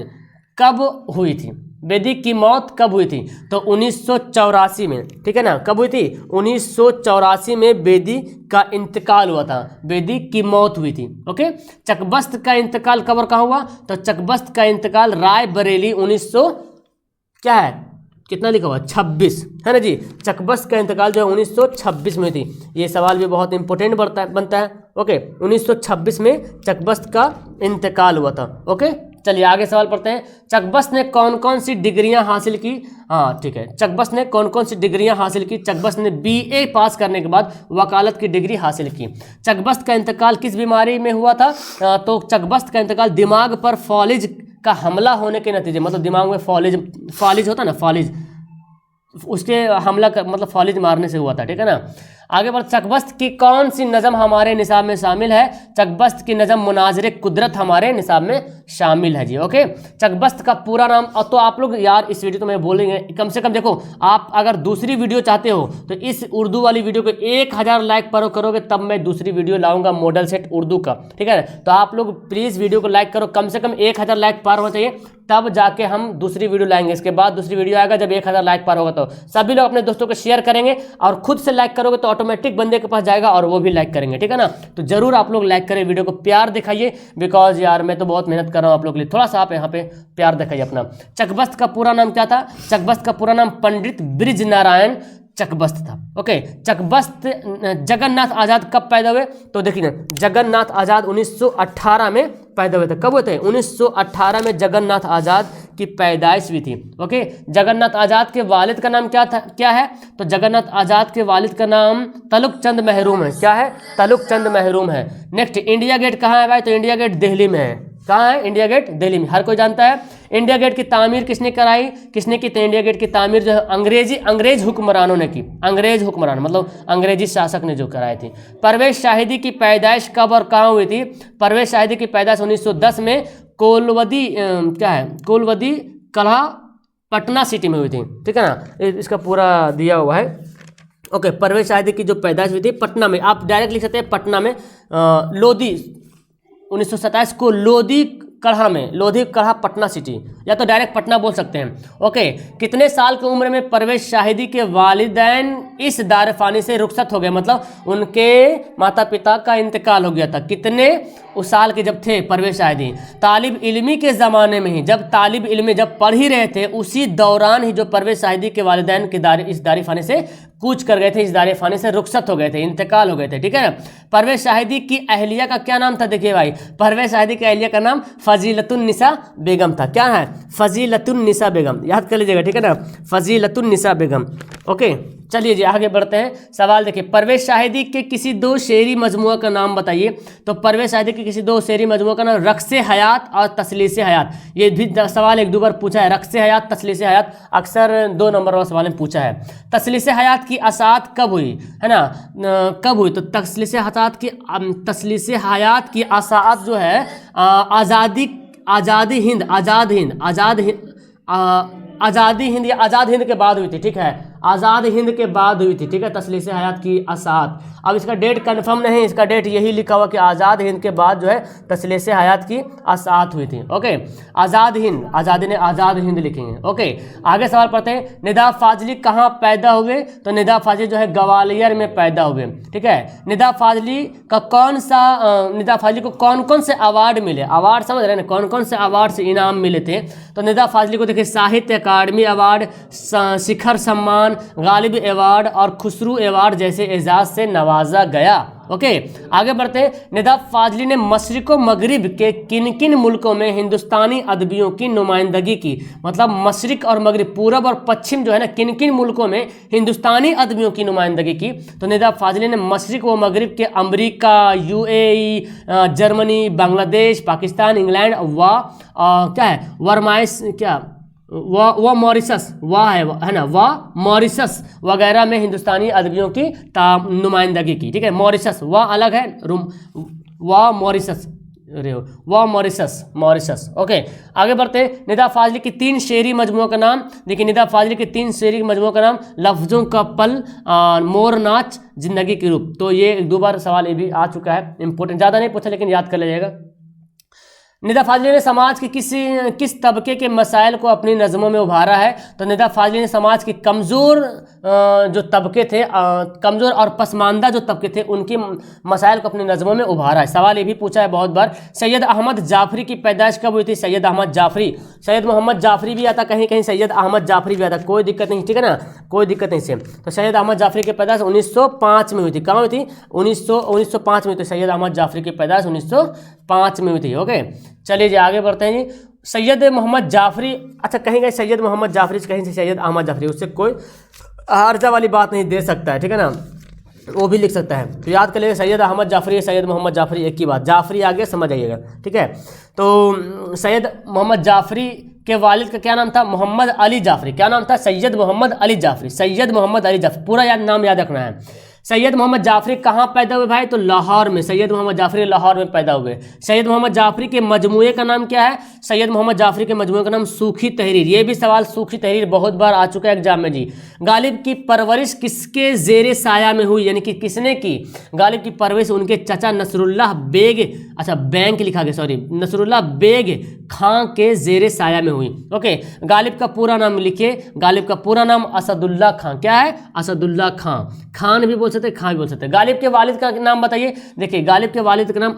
कब हुई थी? बेदी की मौत कब हुई थी? तो 1984 में। ठीक है ना, कब हुई थी? 1984 में बेदी का इंतकाल हुआ था। बेदी की मौत हुई थी। ओके, चकबस्त का इंतकाल कब और कहाँ हुआ? तो चकबस्त का इंतकाल राय बरेली 1900 क्या है, कितना लिखा हुआ? 26 है ना जी। चकबस्त का इंतकाल जो है 1926 में थी। ये सवाल भी बहुत इंपॉर्टेंट बनता है। ओके, 1926 में चकबस्त का इंतकाल हुआ था। ओके, चलिए आगे सवाल पढ़ते हैं। चकबस्त ने कौन कौन सी डिग्रियां हासिल की? हाँ ठीक है, चकबस्त ने कौन कौन सी डिग्रियां हासिल की? चकबस्त ने BA पास करने के बाद वकालत की डिग्री हासिल की। चकबस्त का इंतकाल किस बीमारी में हुआ था? तो चकबस्त का इंतकाल दिमाग पर फॉलिज का हमला होने के नतीजे, मतलब दिमाग में फॉलिज होता है ना, फॉलिज, उसके हमला कर मतलब फॉलिज मारने से हुआ था। ठीक है ना, आगे बढ़। चकबस्त की कौन सी नज़म हमारे निसाब में शामिल है? चकबस्त की नज़म मुनाज़िर कुदरत हमारे निसाब में शामिल है जी। ओके, चकबस्त का पूरा नाम, तो आप लोग यार इस वीडियो तो मैं बोलेंगे कम से कम, देखो आप अगर दूसरी वीडियो चाहते हो तो इस उर्दू वाली वीडियो को 1000 लाइक पर करोगे तब मैं दूसरी वीडियो लाऊंगा मॉडल सेट उर्दू का। ठीक है, तो आप लोग प्लीज़ वीडियो को लाइक करो, कम से कम 1000 लाइक पार होना चाहिए, तब जाके हम दूसरी वीडियो लाएंगे। इसके बाद दूसरी वीडियो आएगा जब 1000 लाइक पार होगा। तो सभी लोग अपने दोस्तों को शेयर करेंगे और खुद से लाइक करोगे तो ऑटोमेटिक बंदे के पास जाएगा और वो भी लाइक करेंगे। ठीक है ना, तो जरूर आप लोग लाइक करें, वीडियो को प्यार दिखाइए, बिकॉज यार मैं तो बहुत मेहनत कर रहा हूँ आप लोग के लिए, थोड़ा सा आप यहाँ पे प्यार दिखाइए अपना। चकबस्त का पूरा नाम क्या था? चकबस्त का पूरा नाम पंडित ब्रिज नारायण चकबस्त था। ओके, चकबस्त जगन्नाथ आज़ाद कब पैदा हुए? तो देखिए ना, जगन्नाथ आज़ाद 1918 में पैदा हुए थे। कब हुए थे? 1918 में जगन्नाथ आज़ाद की पैदाइश हुई थी। ओके, जगन्नाथ आज़ाद के वालिद का नाम क्या है? तो जगन्नाथ आज़ाद के वालिद का नाम तलुक चंद महरूम है। क्या है? तलुक चंद महरूम है। नेक्स्ट, इंडिया गेट कहाँ है भाई? तो इंडिया गेट दिल्ली में है। कहाँ है? इंडिया गेट दिल्ली में, हर कोई जानता है। इंडिया गेट की तामीर किसने कराई? किसने की? तो इंडिया गेट की तामीर जो है अंग्रेज हुक्मरानों ने की। अंग्रेज हुक्मरान मतलब अंग्रेजी शासक ने जो कराई थी। परवेज शाहिदी की पैदाइश कब और कहाँ हुई थी? परवेज शाहिदी की पैदाइश 1910 में कोलवदी कोलवदी कल्हा पटना सिटी में हुई थी। ठीक है ना, इसका पूरा दिया हुआ है। ओके, परवेज शाहिदी की जो पैदाइश हुई थी पटना में, आप डायरेक्ट लिख सकते हैं पटना में। लोधी 1927 को लोधी कढ़ा पटना सिटी, या तो डायरेक्ट पटना बोल सकते हैं। ओके, कितने साल की उम्र में परवेज शाहिदी के वालिदैन इस दारफानी से रुखसत हो गए? मतलब उनके माता पिता का इंतकाल हो गया था। कितने उस साल के जब थे परवेज शाहिदी? तालिब इल्मी के ज़माने में ही, जब तालिब इल्मी जब पढ़ ही रहे थे उसी दौरान ही जो परवेज शाहिदी के वालिदैन के इस दारफानी से कूच कर गए थे, इस दारफानी से रुखसत हो गए थे, इंतकाल हो गए थे। ठीक है ना, परवेज शाहिदी की अहलिया का क्या नाम था? देखिए भाई, परवेज शाहिदी की अहलिया का नाम फजीलतुन्निसा बेगम था। क्या है? फजीलतुन्निसा बेगम, याद कर लीजिएगा। ठीक है ना, फजीलतुन्निसा बेगम। ओके, चलिए जी आगे बढ़ते हैं। सवाल देखिए, परवेज शाहिदी के किसी दो शेरी मजमुआ का नाम बताइए। तो परवेज शाहिदी के किसी दो शेरी मजमुआ का नाम रक्स हयात और तसलीस हयात। ये भी सवाल एक दो बार पूछा है, रक्स हयात तसलीस हयात अक्सर 2 नंबर वाला सवाल में पूछा है। तसलीस हयात की असात कब हुई है ना, कब हुई? तो तसलीस हयात की असात जो है आज़ादी हिंद या आज़ाद हिंद के बाद हुई थी, ठीक है, आज़ाद हिंद के बाद हुई थी, ठीक है, तसलीस हयात की असात। अब इसका डेट कंफर्म नहीं, इसका डेट यही लिखा हुआ कि आज़ाद हिंद के बाद जो है तसलीस हयात की असात हुई थी। ओके, आज़ाद हिंद, आज़ादी ने आज़ाद हिंद लिखेंगे। ओके, आगे सवाल पढ़ते हैं। निदा फाजली कहाँ पैदा हुए? तो निदा फाजली जो है ग्वालियर में पैदा हुए, ठीक है। निदा फाजली का निदा फाजली को कौन कौन से अवार्ड मिले? अवार्ड समझ रहे हैं ना, कौन कौन से अवार्ड से इनाम मिले थे? तो निदा फाजली को देखिए साहित्य अकादमी अवार्ड, शिखर सम्मान, गालिब अवार्ड और खुसरू अवार्ड जैसे एजाज से नवाजा गया। ओके, आगे बढ़ते हैं। निदा फाजली ने मशरिक व मगरिब के किन किन मुल्कों में हिंदुस्तानी अदबियों की नुमाइंदगी की? मतलब मशरिक और मगरिब, पूरब और पश्चिम जो है ना, किन किन मुल्कों में हिंदुस्तानी अदबियों की नुमाइंदगी की? तो निदा फाजली ने मशरिक व मगरिब के अमरीका, UAE, Germany, Bangladesh, Pakistan, England व क्या है वर्माइस, क्या व मॉरिशस, वाह है ना, वाह मॉरिशस वगैरह में हिंदुस्तानी अदबियों की नुमाइंदगी की, ठीक है। मॉरिशस वाह अलग है, वाह मॉरिशस, वाह मॉरिशस। ओके, आगे बढ़ते हैं। निदा फाजली की 3 शेरी मजमुओं का नाम देखिए। निदा फाजली के 3 शेरी मजमुओं का नाम लफ्ज़ों का पल, मोर नाच, जिंदगी के रूप। तो ये 2 बार सवाल ये भी आ चुका है, इंपॉर्टेंट, ज़्यादा नहीं पूछा लेकिन याद कर लीजिएगा। निदा फाजली ने समाज के किस तबके के मसाइल को अपनी नज़मों में उभारा है? तो निदा फाजली ने समाज के कमज़ोर जो तबके थे, कमज़ोर और पसमानदा जो तबके थे, उनकी मसाइल को अपनी नज़मों में उभारा है। सवाल ये भी पूछा है बहुत बार। सैयद अहमद जाफरी की पैदाइश कब हुई थी? सैयद अहमद जाफरी, सैयद मोहम्मद जाफरी भी आता, कहीं कहीं सैयद अहमद जाफरी भी आता, कोई दिक्कत नहीं, ठीक है ना, कोई दिक्कत नहीं से। तो सैयद अहमद जाफरी की पैदाइश 1905 में हुई थी। कहाँ हुई थी? 1905 में। तो सैयद अहमद जाफरी की पैदाइश 1905 में हुई थी। ओके, चलिए जी आगे बढ़ते हैं जी। सैयद मोहम्मद जाफरी, अच्छा कहीं कहीं सैयद मोहम्मद जाफरी, कहीं से सैयद अहमद जाफरी, उससे कोई आर्जा वाली बात नहीं दे सकता है, ठीक है ना, वो भी लिख सकता है। तो याद कर लीजिए, सैयद अहमद जाफरी, सैयद मोहम्मद जाफरी एक ही बात, जाफरी आगे समझ आइएगा, ठीक है। तो सैयद मोहम्मद जाफरी के वालिद का क्या नाम था? मोहम्मद अली जाफरी। क्या नाम था? सैयद मोहम्मद अली जाफरी, सैयद मोहम्मद अली जाफरी, पूरा नाम याद रखना है। सैयद मोहम्मद जाफरी कहाँ पैदा हुए भाई? तो लाहौर में। सैयद मोहम्मद जाफरी लाहौर में पैदा हुए। सैयद मोहम्मद जाफरी के मजमूए का नाम क्या है? सैयद मोहम्मद जाफरी के मजमूए का नाम सूखी तहरीर। ये भी सवाल सूखी तहरीर बहुत बार आ चुका है एग्जाम में जी। गालिब की परवरिश किसके जेरे साया में हुई, यानी कि किसने की? गालिब की परवरिश उनके चाचा नसरुल्लाह बेग, अच्छा बैंक लिखा गया, सॉरी, नसरुल्लाह बेग खां के जेरे साया में हुई। ओके, गालिब का पूरा नाम लिखिए। गालिब का पूरा नाम असदुल्ला खां। क्या है? असदुल्ला खां। खान भी बोल सकते, खां भी बोल सकते। गालिब के वालिद का नाम बताइए। देखिए, गालिब के वालिद का नाम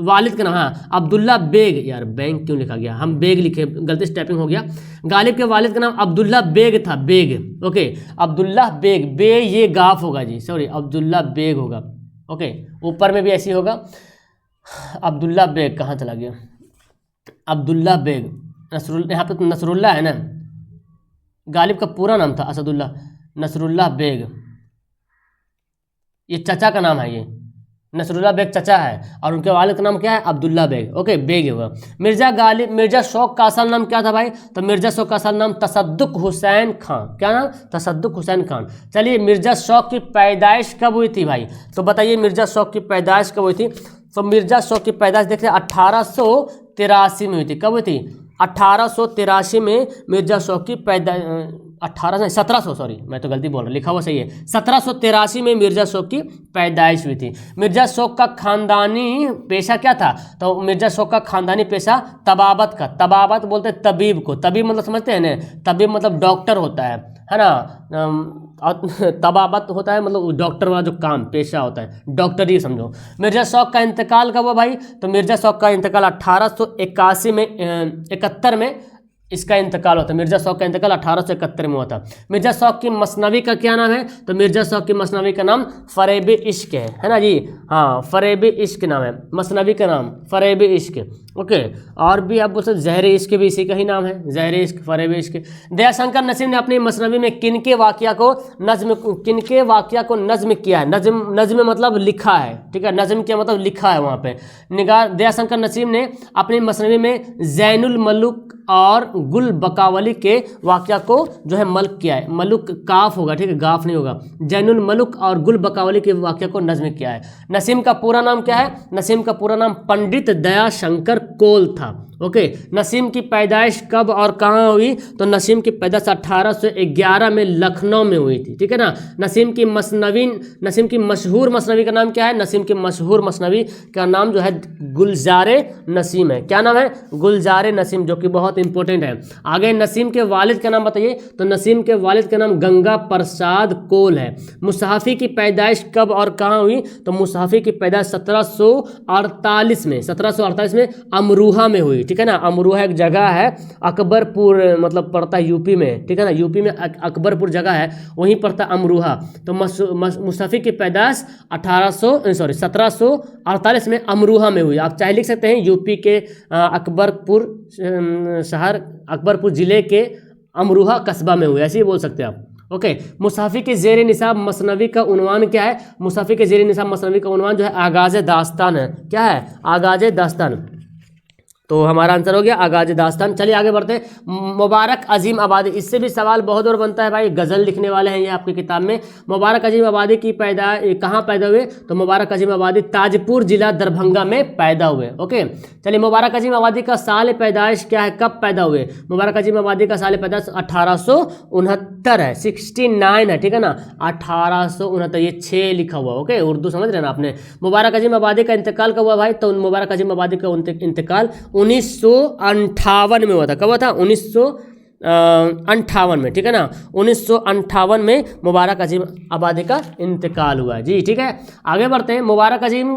वालिद का नाम, हाँ, अब्दुल्ला बेग, यार बैंक क्यों लिखा गया, हम बेग लिखे, गलती से टाइपिंग हो गया। गालिब के वालिद का नाम अब्दुल्ला बेग था, बेग। ओके, अब्दुल्ला बेग, बे ये गाफ होगा जी, सॉरी, अब्दुल्ला बेग होगा। ओके, ऊपर में भी ऐसी होगा। अब्दुल्ला बेग कहाँ चला गया? अब्दुल्ला बेग, यहाँ पे तो नसरुल्ला है ना। गालिब का पूरा नाम था असदुल्ला नसरुल्लाह बेग, ये चचा का नाम है, ये नसरुल्लाह बेग चचा है, और उनके वालिद का नाम क्या है? अब्दुल्ला बेग। ओके, बेग होगा। मिर्जा शौक का असल नाम क्या था भाई? तो मिर्जा शौक का असल नाम तसद्दुक हुसैन खान। क्या नाम? तसद्दुक हुसैन खान। चलिए, मिर्जा शौक की पैदाइश कब हुई थी भाई? तो बताइए मिर्जा शौक की पैदाइश कब हुई थी? तो मिर्जा शौक की पैदाइश देखते हैं 1883 में हुई थी। कब हुई थी? 1883 में मिर्जा शौक की पैदाइश, 1700, सॉरी मैं तो गलती बोल रहा, लिखा हुआ सही है, 1783 में मिर्जा शौक की पैदाइश हुई थी। मिर्जा शौक का खानदानी पेशा क्या था? तो मिर्जा शौक का खानदानी पेशा तबाबत का, तबाबत बोलते हैं तबीब को, तबीब मतलब समझते हैं ना, तबीब मतलब डॉक्टर होता है ना, तबाबत होता है मतलब डॉक्टर वाला जो काम पेशा होता है, डॉक्टरी समझो। मिर्जा शौक का इंतकाल कब हुआ भाई? तो मिर्जा शौक का इंतकाल 1881 में 71 में इसका इंतकाल होता है। मिर्जा शौक का इंतकाल 1871 में हुआ था। मिर्जा शौक की मसनवी का क्या नाम है? तो मिर्जा शौक की मसनवी का नाम फरेब इश्क है ना जी। हाँ, फरेब इश्क नाम है मसनवी का नाम, फरेब इश्क। ओके, और भी आप बोल सकते ज़हर इश्क भी इसी का ही नाम है, ज़हर इश्क, फरेब इश्क। दयाशंकर नसीम ने अपनी मसनवी में किनके वाक़या को नज़्म किया है? नज़्म मतलब लिखा है, ठीक है, नज़्म क्या मतलब लिखा है वहाँ पे। निगार दयाशंकर नसीम ने अपनी मसनवी में ज़ैनुल मलुक और गुल बकावली के वाक़या को जो है मल्क किया है। मलुक काफ होगा, ठीक है, गाफ नहीं होगा। जैनुल मलुक और गुल बकावली के वाक़या को नज़्म किया है। नसीम का पूरा नाम क्या है? नसीम का पूरा नाम पंडित दयाशंकर कोल था। ओके, नसीम की पैदाइश कब और कहाँ हुई? तो नसीम की पैदाइश 1811 में लखनऊ में हुई थी, ठीक है ना। नसीम की मशहूर मसनवी का नाम क्या है? नसीम की मशहूर मसनवी का नाम जो है गुलजारे नसीम है। क्या नाम है? गुलजारे नसीम, जो कि बहुत इंपॉर्टेंट है। आगे नसीम के वालिद का नाम बताइए। तो नसीम के वालिद का नाम गंगा प्रसाद कोल है। मुसाफी की पैदाइश कब और कहाँ हुई? तो मुसाफी की पैदाइश 1748 में अमरोहा में हुई, ठीक है ना। अमरोहा एक जगह है, अकबरपुर मतलब पड़ता है यूपी में, ठीक है ना। यूपी में अकबरपुर जगह है, वहीं पड़ता अमरोहा। तो मुसाफी की पैदाइश 1748 में अमरोहा में हुई। आप चाहे लिख सकते हैं यूपी के अकबरपुर शहर, अकबरपुर जिले के अमरोहा कस्बा में हुई, ऐसे ही बोल सकते हैं आप। ओके, मुसाफी के ज़ेर निसाब मसनवी का उन्वान क्या है? मुसाफी के ज़ेर निसाब मसनवी का उन्वान जो है आगाज़ दास्तान है। क्या है? आगाज़ दास्तान। तो हमारा आंसर हो गया आगाज़ दास्तान। चलिए आगे बढ़ते हैं। मुबारक अजीम आबादी, इससे भी सवाल बहुत और बनता है भाई, गज़ल लिखने वाले हैं ये आपकी किताब में। मुबारक अजीम आबादी की कहाँ पैदा हुए? तो मुबारक अजीम आबादी ताजपुर जिला दरभंगा में पैदा हुए। ओके, चलिए मुबारक अजीम आबादी का साल पैदाइश क्या है? कब पैदा हुए? मुबारक अजीम आबादी का साल पैदाइश 1869 है, 69 है, ठीक है ना। 1869, ये 6 लिखा हुआ। ओके, उर्दू समझ रहे ना आपने। मुबारक अजीम आबादी का इंतकाल कब हुआ भाई? तो मुबारक अजीम आबादी का इंतकाल 1958 में हुआ था। कब हुआ था? 1958 में, ठीक है ना। 1958 में मुबारक अजीम आबादी का इंतकाल हुआ जी, ठीक है। आगे बढ़ते हैं। मुबारक अजीम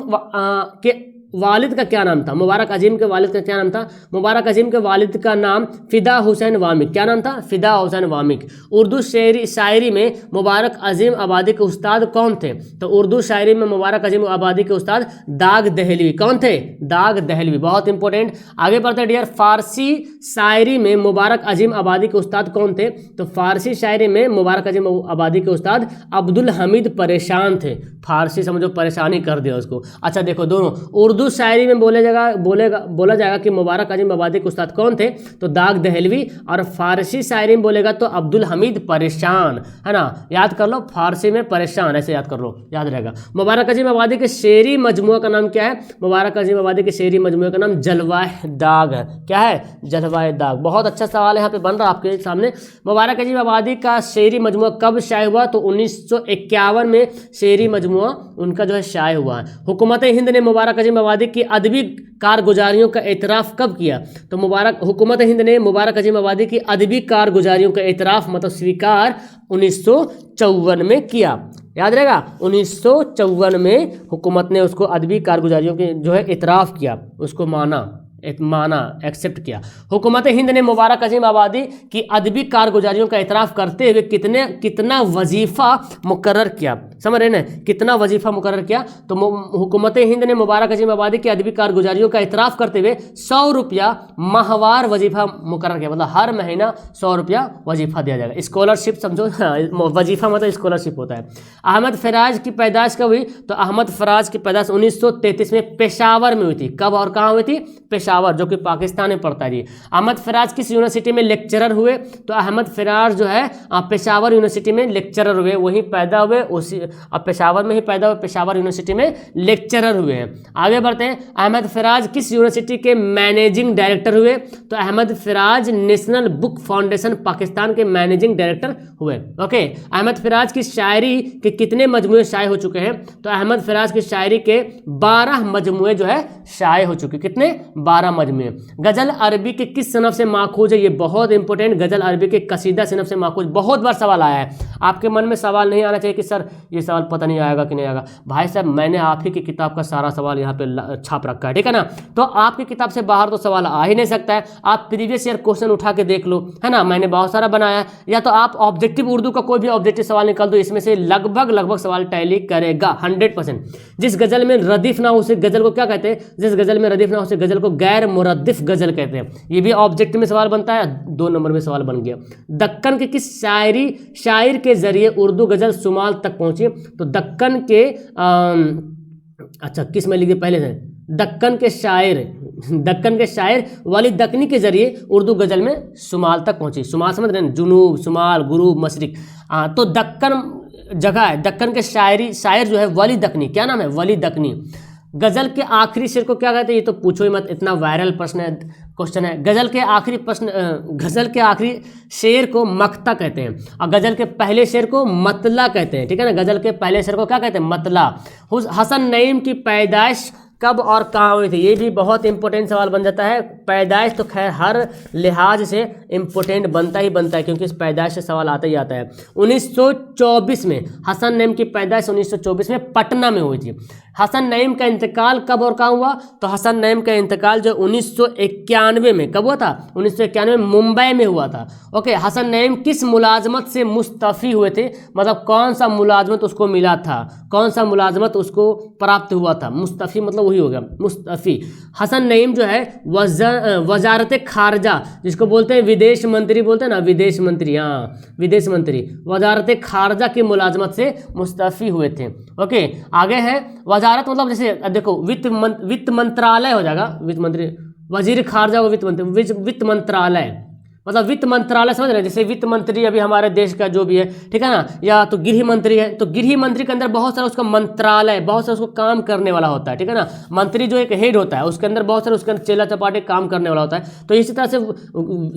के वालिद का क्या नाम था? मुबारक अजीम के वालिद का क्या नाम था? मुबारक अजीम के वालिद का नाम फ़िदा हुसैन वामिक। क्या नाम था? फ़िदा हुसैन वामिक। उर्दू शायरी में मुबारक अजीम आबादी के उस्ताद कौन थे? तो उर्दू शायरी में मुबारक अजीम आबादी के उस्ताद दाग दहलवी। कौन थे? दाग दहलवी, बहुत इंपॉर्टेंट। आगे बढ़ते हैं डियर। फ़ारसी शायरी में मुबारक अजीम आबादी के उस्ताद कौन थे? तो फ़ारसी शायरी में मुबारक अजीम आबादी के उस्ताद अब्दुल हमीद परेशान थे। फ़ारसी समझो परेशानी कर दिया उसको। अच्छा देखो, दोनों उर्दू शायरी में बोला जाएगा कि मुबारक अजीम आबादी के उस्ताद कौन थे? तो दाग दहलवी। और फारसी शायरी में बोलेगा तो अब्दुल हमीद परेशान, है ना। याद कर लो, फारसी में परेशान, ऐसे याद कर लो, याद रहेगा। मुबारक अजीम आबादी के शेरी मजमुआ का नाम क्या है? मुबारक अजीम आबादी के शेरी मजमुए का नाम जलवाए दाग है। क्या है? जलवाए दाग। बहुत अच्छा सवाल यहाँ पे बन रहा है आपके सामने। मुबारक अजीम आबादी का शेरी मजमुआ कब शाये हुआ? तो 1951 में शेरी मजमुआ उनका जो है शाये हुआ है। हुकूमत हिंद ने मुबारक अजीम आबादी की अदबी कारगुजारियों का एतराफ़ कब किया? तो हुकूमत हिंद ने मुबारक अजीम आबादी की अदबी कारगुजारियों का एतराफ़ मतलब स्वीकार 1954 में किया। याद रहेगा, 1954 में हुकूमत ने उसको अदबी कारगुजारियों के जो है एतराफ़ किया, उसको एक्सेप्ट किया। हुकूमत हिंद ने मुबारक अजीम आबादी की अदबी कारगुजारियों का एतराफ़ करते हुए कितना वजीफ़ा मुकर्रर किया? समझ रहे ना, कितना वजीफ़ा मुकर्रर किया? तो हुकूमत हिंद ने मुबारक अजीम आबादी की अदबी कारगुजारियों का एतराफ़ करते हुए 100 रुपया माहवार वजीफ़ा मुकर्रर किया, मतलब हर महीना 100 रुपया वजीफ़ा दिया जाएगा। स्कॉलरशिप समझो, वजीफ़ा मतलब स्कॉलरशिप होता है। अहमद फराज की पैदाइश कब हुई? तो अहमद फराज की पैदाइश 1933 में पेशावर में हुई थी। कब और कहाँ हुई थी? पेशावर, जो कि पाकिस्तान में पड़ता है जी। अहमद फराज किस यूनिवर्सिटी में लेक्चरर हुए? तो अहमद फराज जो है पेशावर यूनिवर्सिटी में लेक्चरर हुए, वहीं पैदा हुए, उसी पेशावर में ही पैदा हुए, पेशावर यूनिवर्सिटी में लेक्चरर हुए हैं। आगे बढ़ते हैं। अहमद फराज किस यूनिवर्सिटी के मैनेजिंग डायरेक्टर हुए? तो Ahmad Faraz national book foundation Pakistan के मैनेजिंग डायरेक्टर हुए। ओके, अहमद फराज की शायरी के कितने मजमूए शाये हो चुके हैं? तो अहमद फराज की शायरी के 12 मजमूए जो है शाये हो चुके। कितने? 12 मजमूए। गज़ल अरबी के किस सनफ से माखूज है? ये बहुत इंपॉर्टेंट। गज़ल अरबी के कसीदा सनफ से माखूज, बहुत बार सवाल आया है। आपके मन में सवाल नहीं आना चाहिए कि सर ये सवाल पता नहीं आएगा कि नहीं आएगा। भाई साहब मैंने आप ही की किताब का सारा सवाल यहाँ पे छाप रखा है, ठीक है ना। तो आपकी किताब से बाहर तो सवाल आ ही नहीं सकता है। आप प्रीवियस ईयर क्वेश्चन उठा के देख लो, है ना, मैंने बहुत सारा बनाया। या तो आप ऑब्जेक्टिव उर्दू का कोई भी ऑब्जेक्टिव सवाल निकाल दो, इसमें से लगभग सवाल टैली करेगा 100%। जिस गजल में रदीफ ना हो उसे गजल को क्या कहते हैं, जिस गजल में रदीफ ना हो उसे गजल को गैर मुरद्दिफ गजल कहते हैं। ये भी ऑब्जेक्टिव में सवाल बनता है, 2 नंबर में सवाल बन गया। दक्कन के किस शायर के जरिए उर्दू गजल शुमाल तक पहुंची। तो दक्कन के अच्छा किस में लिखिए पहले से, दक्कन के शायर वली दक्कनी के जरिए उर्दू गजल में शुमाल तक पहुंची। शुमाल समझ रहे हैं, जुनूब, शुमाल, गुरूब, मशरिक। तो दक्कन जगह है, दक्कन के शायर जो है वली दक्कनी, क्या नाम है, वली दक्कनी। गजल के आखिरी शेर को क्या कहते हैं, ये तो पूछो ही मत, इतना वायरल क्वेश्चन है। गजल के आखिरी शेर को मक्ता कहते हैं और गजल के पहले शेर को मतला कहते हैं, ठीक है ना। गजल के पहले शेर को क्या कहते हैं, मतला। हसन नईम की पैदाइश कब और कहाँ हुई थी, ये भी बहुत इंपॉर्टेंट सवाल बन जाता है। पैदाइश तो खैर हर लिहाज से इंपॉर्टेंट बनता ही बनता है, क्योंकि इस पैदाइश से सवाल आता ही आता है। 1924 में हसन नईम की पैदाइश 1924 में पटना में हुई थी। हसन नईम का इंतकाल कब और कहाँ हुआ, तो हसन नईम का इंतकाल जो 1991 में, कब हुआ था, 1991 में मुंबई में हुआ था। ओके, हसन नईम किस मुलाजमत से मुस्तफ़ी हुए थे, मतलब कौन सा मुलाजमत उसको मिला था, कौन सा मुलाजमत उसको प्राप्त हुआ था। मुस्तफ़ी मतलब वही हो गया, मुस्तफ़ी। हसन नईम जो है वजारत खारजा, जिसको बोलते हैं विदेश मंत्री, बोलते हैं ना विदेश मंत्री, हाँ विदेश मंत्री, वजारत खारजा की मुलाजमत से मुस्तफ़ी हुए थे। ओके, आगे है वजारत, मतलब जैसे देखो वित्त मंत्रालय हो जाएगा, वित्त मंत्री, वजीर खारजा को वित्त मंत्रालय, मतलब वित्त मंत्रालय समझ रहे हैं। जैसे वित्त मंत्री अभी हमारे देश का जो भी है, ठीक है ना, या तो गृह मंत्री है, तो गृह मंत्री के अंदर बहुत सारा उसका मंत्रालय, बहुत सारा उसको काम करने वाला होता है, ठीक है ना। मंत्री जो एक हेड होता है उसके अंदर बहुत सारा उसके अंदर चेला चपाटे काम करने वाला होता है। तो इसी तरह से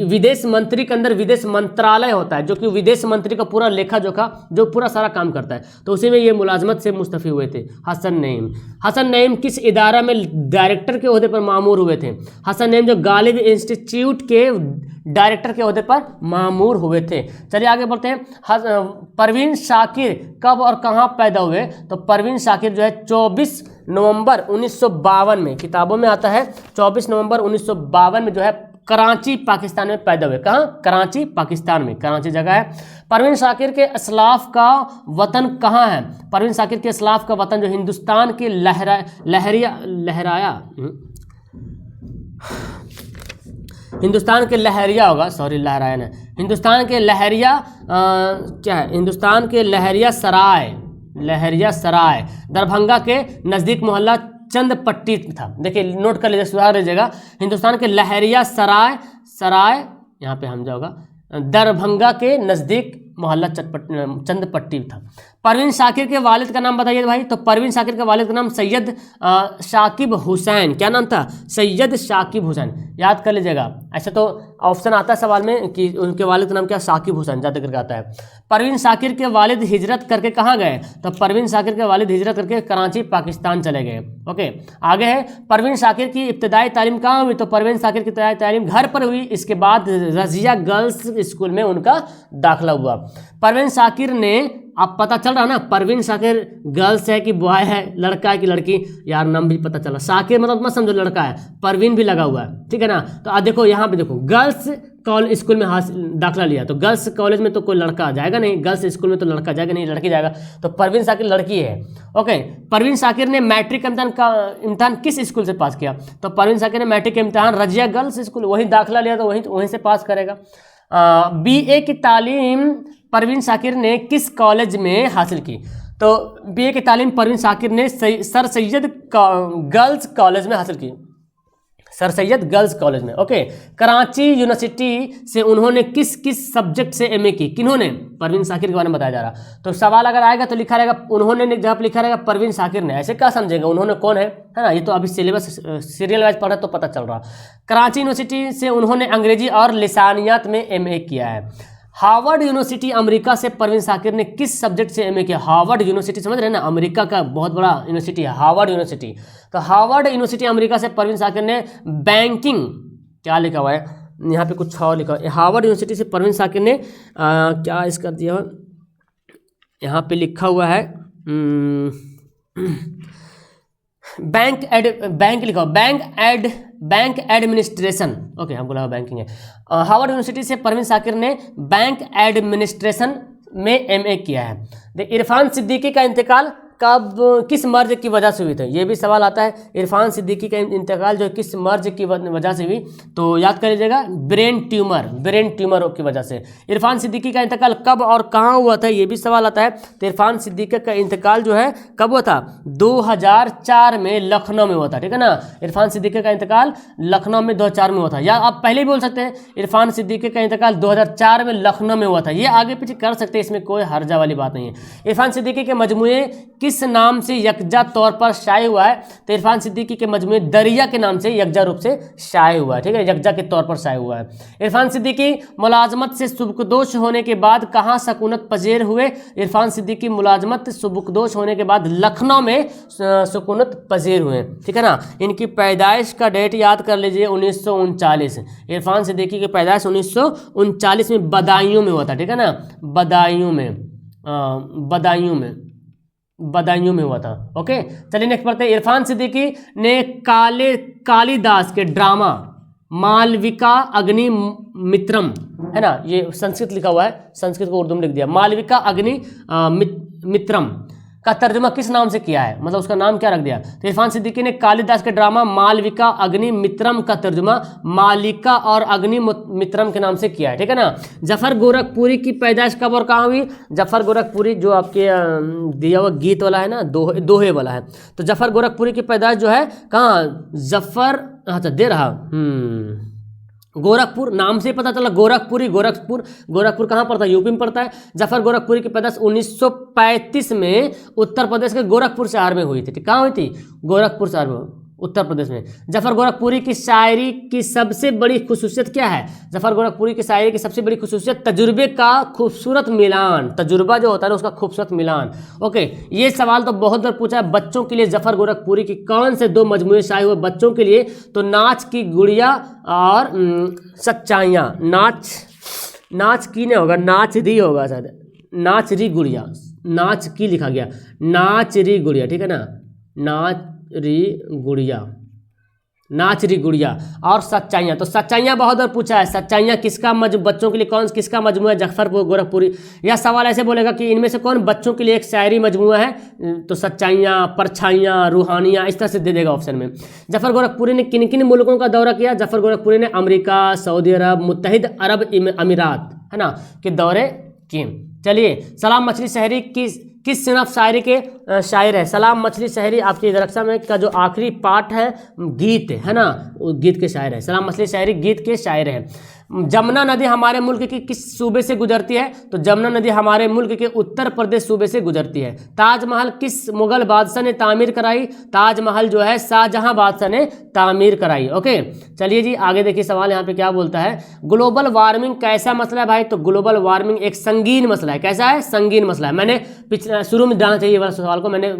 विदेश मंत्री के अंदर विदेश मंत्रालय होता है, जो कि विदेश मंत्री का पूरा लेखा जोखा जो पूरा सारा काम करता है। तो उसी में ये मुलाजमत से मुस्तफ़ी हुए थे हसन नईम। हसन नईम किस इदारा में डायरेक्टर के ओहदे पर मामूर हुए थे। हसन नईम जो गालिब इंस्टीट्यूट के डायरेक्टर के ओहदे पर मामूर हुए थे। चलिए आगे बढ़ते हैं। परवीन शाकिर कब और कहाँ पैदा हुए, तो परवीन शाकिर जो है 24 नवंबर 1952 में, किताबों में आता है 24 नवंबर 1952 में जो है कराची पाकिस्तान में पैदा हुए। कहाँ, कराची पाकिस्तान में, कराची जगह है। परवीन शाकिर के असलाफ का वतन कहाँ है। परवीन शाकिर के असलाफ का वतन जो हिंदुस्तान के हिंदुस्तान के लहरिया होगा, सॉरी लहराया नहीं, हिंदुस्तान के लहरिया क्या है, हिंदुस्तान के लहरिया सराय दरभंगा के नज़दीक मोहल्ला चंदपट्टी था। देखिए नोट कर लीजिए, सुधार लीजिएगा। हिंदुस्तान के लहरिया सराय यहाँ पे हम जाओगा, दरभंगा के नज़दीक मोहल्ला चंदपट्टी था। परवीन शाकिर के वालिद का नाम बताइए भाई। तो परवीन शाकिर के वालिद का नाम सैयद शाकिब हुसैन, क्या नाम था, सैयद शाकिब हुसैन, याद कर लीजिएगा। ऐसे तो ऑप्शन आता है सवाल में कि उनके वालिद का नाम क्या, शाकिब हुसैन ज़्यादा करके आता है। परवीन शाकिर के वालिद हिजरत करके कहाँ गए, तो परवीन शाकिर के वालिद हिजरत करके कराची पाकिस्तान चले गए। ओके, आगे है परवीन शाकिर की इब्तदाई तालीम कहाँ हुई, तो परवीन शाकिर की इब्तदाई तालीम घर पर हुई। इसके बाद रजिया गर्ल्स स्कूल में उनका दाखिला हुआ। परवीन शाकिर ने, आप पता चल रहा ना, परवीन शाकिर गर्ल्स है कि बॉय है, लड़का है कि लड़की, यार नाम भी पता चला। शाकिर मतलब मत समझो लड़का है, परवीन भी लगा हुआ है, ठीक है ना। तो देखो यहाँ पे देखो, गर्ल्स कॉलेज स्कूल में दाखिला लिया, तो गर्ल्स कॉलेज में तो कोई लड़का जाएगा नहीं, गर्ल्स स्कूल में तो लड़का जाएगा नहीं, लड़की जाएगा। तो परवीन शाकिर लड़की है। ओके, परवीन शाकिर ने मैट्रिक का इम्तहान किस स्कूल से पास किया, तो परवीन शाकिर ने मैट्रिक का इम्तहान रजिया गर्ल्स स्कूल, वहीं दाखिला लिया तो वहीं से पास करेगा। बीए की तालीम परवीन शाकिर ने किस कॉलेज में हासिल की, तो बीए की तालीम परवीन शाकिर ने सर सैयद गर्ल्स कॉलेज में हासिल की, सर सैयद गर्ल्स कॉलेज में। ओके, कराची यूनिवर्सिटी से उन्होंने किस किस सब्जेक्ट से एमए की, किन्होंने, परवीन शाकिर के बारे में बताया जा रहा। तो सवाल अगर आएगा तो लिखा रहेगा उन्होंने, जहाँ पर लिखा रहेगा परवीन शाकिर ने, ऐसे क्या समझेगा उन्होंने कौन है ना। ये तो अभी सिलेबस सीरियल वाइज पढ़ा तो पता चल रहा। कराची यूनिवर्सिटी से उन्होंने अंग्रेजी और लिसानियात में एमए किया है। हार्वर्ड यूनिवर्सिटी अमेरिका से परवीन शाकिर ने किस सब्जेक्ट से एमए किया। हार्वर्ड यूनिवर्सिटी समझ रहे हैं ना, अमेरिका का बहुत बड़ा यूनिवर्सिटी है हार्वर्ड यूनिवर्सिटी। तो हार्वर्ड यूनिवर्सिटी अमेरिका से परवीन शाकिर ने बैंकिंग, क्या लिखा हुआ है यहाँ पे कुछ और लिखा है, हार्वर्ड यूनिवर्सिटी से परवीन शाकिर ने क्या इसका दिया यहाँ पे लिखा हुआ है, बैंक लिखा बैंक एडमिनिस्ट्रेशन। ओके, हमको लगा बैंकिंग है। हार्वर्ड यूनिवर्सिटी से परवीन शाकिर ने बैंक एडमिनिस्ट्रेशन में एमए किया है। इरफान सिद्दीकी का इंतकाल कब किस मर्ज की वजह से हुई थी, ये भी सवाल आता है। इरफान सिद्दीकी का इंतकाल जो किस मर्ज की वजह से हुई, तो याद कर लीजिएगा ब्रेन ट्यूमर की वजह से। इरफान सिद्दीकी का इंतकाल कब और कहाँ हुआ था, ये भी सवाल आता है। तो इरफान सिद्दीकी का इंतकाल जो है कब हुआ था, 2004 में लखनऊ में हुआ था, ठीक है ना। इरफान सिद्दीकी का इंतकाल लखनऊ में 2004 में हुआ था, या आप पहले भी बोल सकते हैं इरफान सिद्दीकी का इंतकाल 2004 में लखनऊ में हुआ था, ये आगे पीछे कर सकते हैं, इसमें कोई हर्जा वाली बात नहीं है। इरफान सिद्दीकी के मजमूए किस नाम से यकजा तौर पर शाये हुआ है, तो इरफान सिद्दीकी के मजमूए दरिया के नाम से यकजा रूप से शाये हुआ है, ठीक है, यकजा के तौर पर शाये हुआ है। इरफान सिद्दीकी मुलाजमत से सुबकदोश होने के बाद कहाँ सकूनत पजेर हुए, इरफान सिद्दीकी मुलाजमत से सुबकदोश होने के बाद लखनऊ में सुकूनत पजेर हुए, ठीक है ना। इनकी पैदाइश का डेट याद कर लीजिए 1939। इरफान सिद्दीकी की पैदाइश 1939 में बदायूं में हुआ था, ठीक है ना, बदायूं में हुआ था। ओके, चलिए नेक्स्ट पढ़ते हैं। इरफान सिद्दीकी ने कालिदास के ड्रामा मालविका अग्निमित्रम, है ना, ये संस्कृत लिखा हुआ है, संस्कृत को उर्दू में लिख दिया, मालविका अग्निमित्रम का तर्जुमा किस नाम से किया है, मतलब उसका नाम क्या रख दिया। तो इरफान सिद्दीकी ने कालिदास के ड्रामा मालविका अग्निमित्रम का तर्जुमा मालिका और अग्निमित्रम के नाम से किया है, ठीक है ना। जफर गोरखपुरी की पैदाइश कब और कहाँ हुई, जफर गोरखपुरी जो आपके दिया हुआ गीत वाला है ना, दोहे वाला है, तो जफर गोरखपुरी की पैदाइश जो है कहाँ, जफर, अच्छा दे रहा गोरखपुर, नाम से पता चला गोरखपुर कहाँ पड़ता है, यूपी में पड़ता है। जफर गोरखपुरी की पैदाइश 1935 में उत्तर प्रदेश के गोरखपुर शहर में हुई थी, कहाँ हुई थी, गोरखपुर शहर में, उत्तर प्रदेश में। जफर गोरखपुरी की शायरी की सबसे बड़ी खुसूसियत क्या है, जफर गोरखपुरी की शायरी की सबसे बड़ी खुसूसियत तजुर्बे का खूबसूरत मिलान, तजुर्बा जो होता है ना उसका खूबसूरत मिलान। ओके, ये सवाल तो बहुत बार पूछा है बच्चों के लिए, जफर गोरखपुरी की कौन से 2 मजमूए शाये हुए बच्चों के लिए, तो नाच की गुड़िया और सच्चाइयाँ, नाच की नहीं होगा, नाच री होगा शायद, नाच री गुड़िया, नाच की लिखा गया, नाच री गुड़िया, ठीक है ना, नाच री गुड़िया और सच्चाइयाँ। तो सच्चाइयाँ बहुत बार पूछा है, सच्चाइयाँ किसका बच्चों के लिए किसका मजमुआ है, जफर गोरखपुरी। यह सवाल ऐसे बोलेगा कि इनमें से कौन बच्चों के लिए एक शायरी मजमुआ है, तो सच्चाइयाँ, परछाइयाँ, रूहानियाँ, इस तरह से दे देगा ऑप्शन में। जफर गोरखपुरी ने किन किन मुल्कों का दौरा किया, जफर गोरखपुरी ने अमेरिका, सऊदी अरब, मुत्तहिद अरब अमीरात, है ना, के दौरे किए। चलिए, सलाम मछली शहरी किस सिनफ शायरी के शायर है, सलाम मछली शहरी आपकी दरक्षा में का जो आखिरी पार्ट है गीत है ना, वो गीत के शायर है, सलाम मछली शहरी गीत के शायर है। जमुना नदी हमारे मुल्क की किस सूबे से गुजरती है, तो जमुना नदी हमारे मुल्क के उत्तर प्रदेश सूबे से गुजरती है। ताजमहल किस मुगल बादशाह ने तामीर कराई, ताजमहल जो है शाहजहां बादशाह ने तामीर कराई। ओके, चलिए जी आगे देखिए सवाल यहाँ पे क्या बोलता है। ग्लोबल वार्मिंग कैसा मसला है भाई, तो ग्लोबल वार्मिंग एक संगीन मसला है। कैसा है, संगीन मसला है। मैंने पिछले शुरू में डालना चाहिए वाला सवाल को मैंने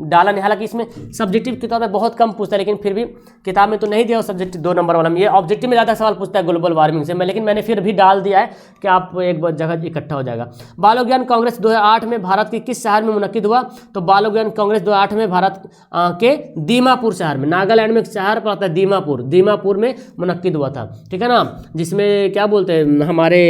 डाला नहीं, हालांकि इसमें सब्जेक्टिव किताब में बहुत कम पूछता है, लेकिन फिर भी किताब में तो नहीं दिया सब्जेक्टिव 2 नंबर वाला में, ये ऑब्जेक्टिव में ज़्यादा सवाल पूछता है ग्लोबल वार्मिंग से, लेकिन मैंने फिर भी डाल दिया है कि आप एक जगह इकट्ठा हो जाएगा। बाल विज्ञान कांग्रेस 2008 में भारत के किस शहर में मुनक्किद हुआ, तो बाल विज्ञान कांग्रेस 2008 में भारत के दीमापुर शहर में, नागालैंड में एक शहर पड़ता है दीमापुर में मुनक्किद हुआ था, ठीक है ना, जिसमें क्या बोलते हैं हमारे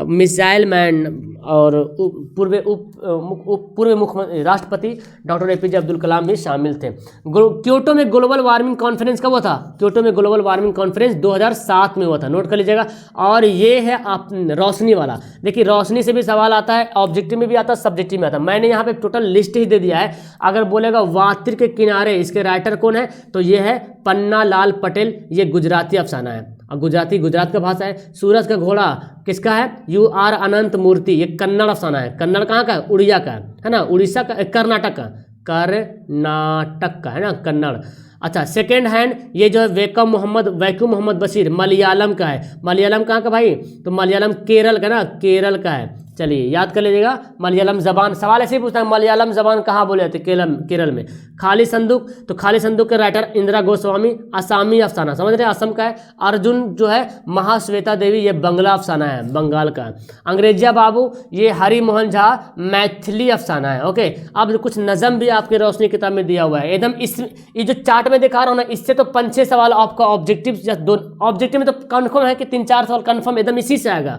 मिसाइल मैन और पूर्व मुख्यमंत्री राष्ट्रपति डॉक्टर APJ अब्दुल कलाम भी शामिल थे। क्योटो में ग्लोबल वार्मिंग कॉन्फ्रेंस कब हुआ था, क्योटो में ग्लोबल वार्मिंग कॉन्फ्रेंस 2007 में हुआ था, नोट कर लीजिएगा। और ये है आप रोशनी वाला, देखिए रोशनी से भी सवाल आता है, ऑब्जेक्टिव में भी आता है, सब्जेक्टिव में आता है। मैंने यहाँ पे टोटल लिस्ट ही दे दिया है। अगर बोलेगा वातिर के किनारे, इसके राइटर कौन है, तो ये है पन्ना लाल पटेल, ये गुजराती अफसाना है, और गुजरात का भाषा है। सूरज का घोड़ा किसका है, UR अनंत मूर्ति, ये कन्नड़ अफसाना है। कन्नड़ कहाँ का है, उड़िया का है ना, उड़ीसा का, कर्नाटक का है ना, कन्नड़। अच्छा, सेकेंड हैंड ये जो है वैकम मोहम्मद बशीर मलयालम का है। मलयालम कहाँ का भाई, तो मलयालम केरल का ना, केरल का है। चलिए याद कर लीजिएगा, मलयालम जबान, सवाल ऐसे ही पूछता है मलयालम जबान कहाँ बोले जाते हैं, केरल में। खाली संदूक, तो खाली संदूक के राइटर इंदिरा गोस्वामी, असामी अफसाना, समझ रहे हैं असम का है। अर्जुन जो है महाश्वेता देवी, ये बंगला अफसाना है, बंगाल का है। अंग्रेजिया बाबू, ये हरि मोहन झा, मैथिली अफसाना है। ओके, अब कुछ नज़म भी आपकी रोशनी किताब में दिया हुआ है एकदम। इस ये जो चार्ट में दिखा रहा हूँ ना, इससे तो 5-6 सवाल आपका ऑब्जेक्टिव, जस्ट 2 ऑब्जेक्टिव में तो कन्फर्म है कि 3-4 सवाल कन्फर्म एकदम इसी से आएगा,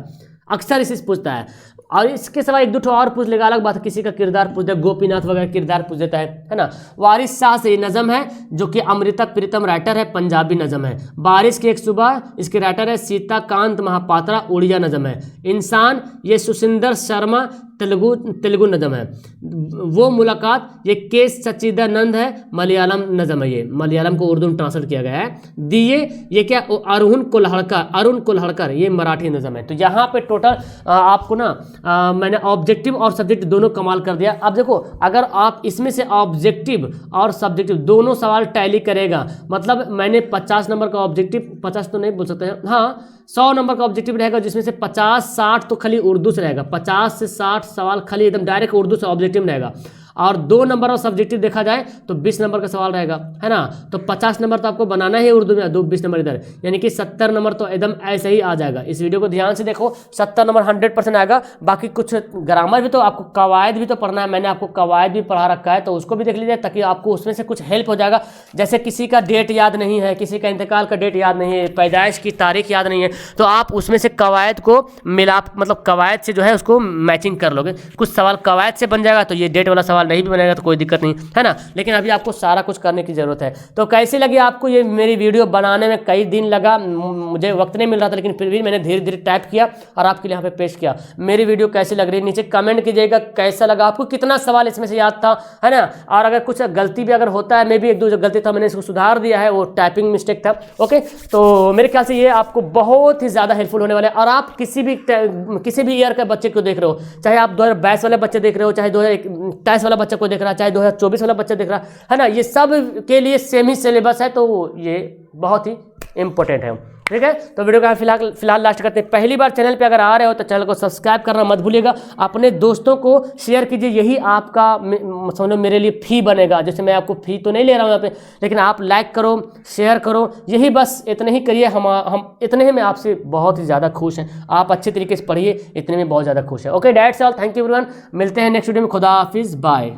अक्सर इसी से पूछता है। और इसके सिवा 1-2 और पूछ लेगा, अलग बात है, किसी का किरदार पूछ दे, गोपीनाथ वगैरह किरदार पूछ देता है ना। वारिस शाह से ये नज़म है जो कि अमृता प्रीतम राइटर है, पंजाबी नज़म है। बारिश की एक सुबह, इसके राइटर है सीताकांत महापात्रा, उड़िया नज़म है। इंसान, ये सुसिंदर शर्मा, तेलुगु नज़म है। वो मुलाकात, ये के सच्चिदानंद है, मलयालम नज़म है, ये मलयालम को उर्दू में ट्रांसलेट किया गया है। दिए, ये क्या अरुण कोल्हड़कर, ये मराठी नज़म है। तो यहाँ पे टोटल आपको ना मैंने ऑब्जेक्टिव और सब्जेक्टिव दोनों कमाल कर दिया। अब देखो, अगर आप इसमें से ऑब्जेक्टिव और सब्जेक्टिव दोनों सवाल टैली करेगा, मतलब मैंने 50 नंबर का ऑब्जेक्टिव, 50 तो नहीं बोल सकते हैं, हाँ 100 नंबर का ऑब्जेक्टिव रहेगा, जिसमें से 50-60 तो खाली उर्दू से रहेगा, 50 से 60 सवाल खाली एकदम डायरेक्ट उर्दू से ऑब्जेक्टिव रहेगा। और 2 नंबर और सब्जेक्टिव देखा जाए तो 20 नंबर का सवाल रहेगा, है ना। तो 50 नंबर तो आपको बनाना है उर्दू में, 20 नंबर इधर, यानी कि 70 नंबर तो एकदम ऐसे ही आ जाएगा। इस वीडियो को ध्यान से देखो, 70 नंबर 100% आएगा। बाकी कुछ ग्रामर भी, तो आपको कवायद भी तो पढ़ना है, मैंने आपको कवायद भी पढ़ा रखा है, तो उसको भी देख लीजिए, ताकि आपको उसमें से कुछ हेल्प हो जाएगा। जैसे किसी का डेट याद नहीं है, किसी का इंतकाल का डेट याद नहीं है, पैदाइश की तारीख याद नहीं है, तो आप उसमें से कवायद को मिलाप, मतलब कवायद से जो है उसको मैचिंग कर लोगे। कुछ सवाल कवायद से बन जाएगा, तो ये डेट वाला सवाल नहीं भी बनेगा तो कोई दिक्कत नहीं, है ना। लेकिन अभी आपको सारा कुछ करने की जरूरत है। तो कैसी लगी आपको ये मेरी वीडियो बनाने में? कई दिन लगा, मुझे वक्त नहीं मिल रहा था, लेकिन फिर भी मैंने धीरे धीरे टाइप किया और आपके लिए यहाँ पे पेश किया। मेरी वीडियो कैसी लग रही है नीचे कमेंट कीजिएगा, कैसा लगा आपको, कितना सवाल इसमें से याद था, है ना। और अगर कुछ गलती भी अगर होता है, मे भी 1-2 जो गलती था मैंने इसको सुधार दिया है, वो टाइपिंग मिस्टेक था। ओके, तो मेरे ख्याल से ये आपको बहुत ही ज़्यादा हेल्पफुल होने वाला है। और आप किसी भी ईयर के बच्चे को देख रहे हो, चाहे आप 2022 वाले बच्चे देख रहे हो, चाहे 2023 वाला बच्चा को देख रहा है, चाहे 2024 वाला बच्चा देख रहा है ना, ये सब के लिए सेम ही सिलेबस है, तो ये बहुत ही इंपॉर्टेंट है। ठीक है, तो वीडियो का फिलहाल लास्ट करते हैं। पहली बार चैनल पे अगर आ रहे हो तो चैनल को सब्सक्राइब करना मत भूलिएगा, अपने दोस्तों को शेयर कीजिए, यही आपका समझो मेरे लिए फी बनेगा। जैसे मैं आपको फी तो नहीं ले रहा हूँ यहाँ पे, लेकिन आप लाइक करो, शेयर करो, यही बस इतने ही करिए। हम इतने ही में आपसे बहुत ही ज़्यादा खुश हैं। आप अच्छे तरीके से पढ़िए, इतने में बहुत ज़्यादा खुश है। Okay, that's all, thank you everyone, मिलते हैं नेक्स्ट वीडियो में। खुदा हाफिज़, बाय।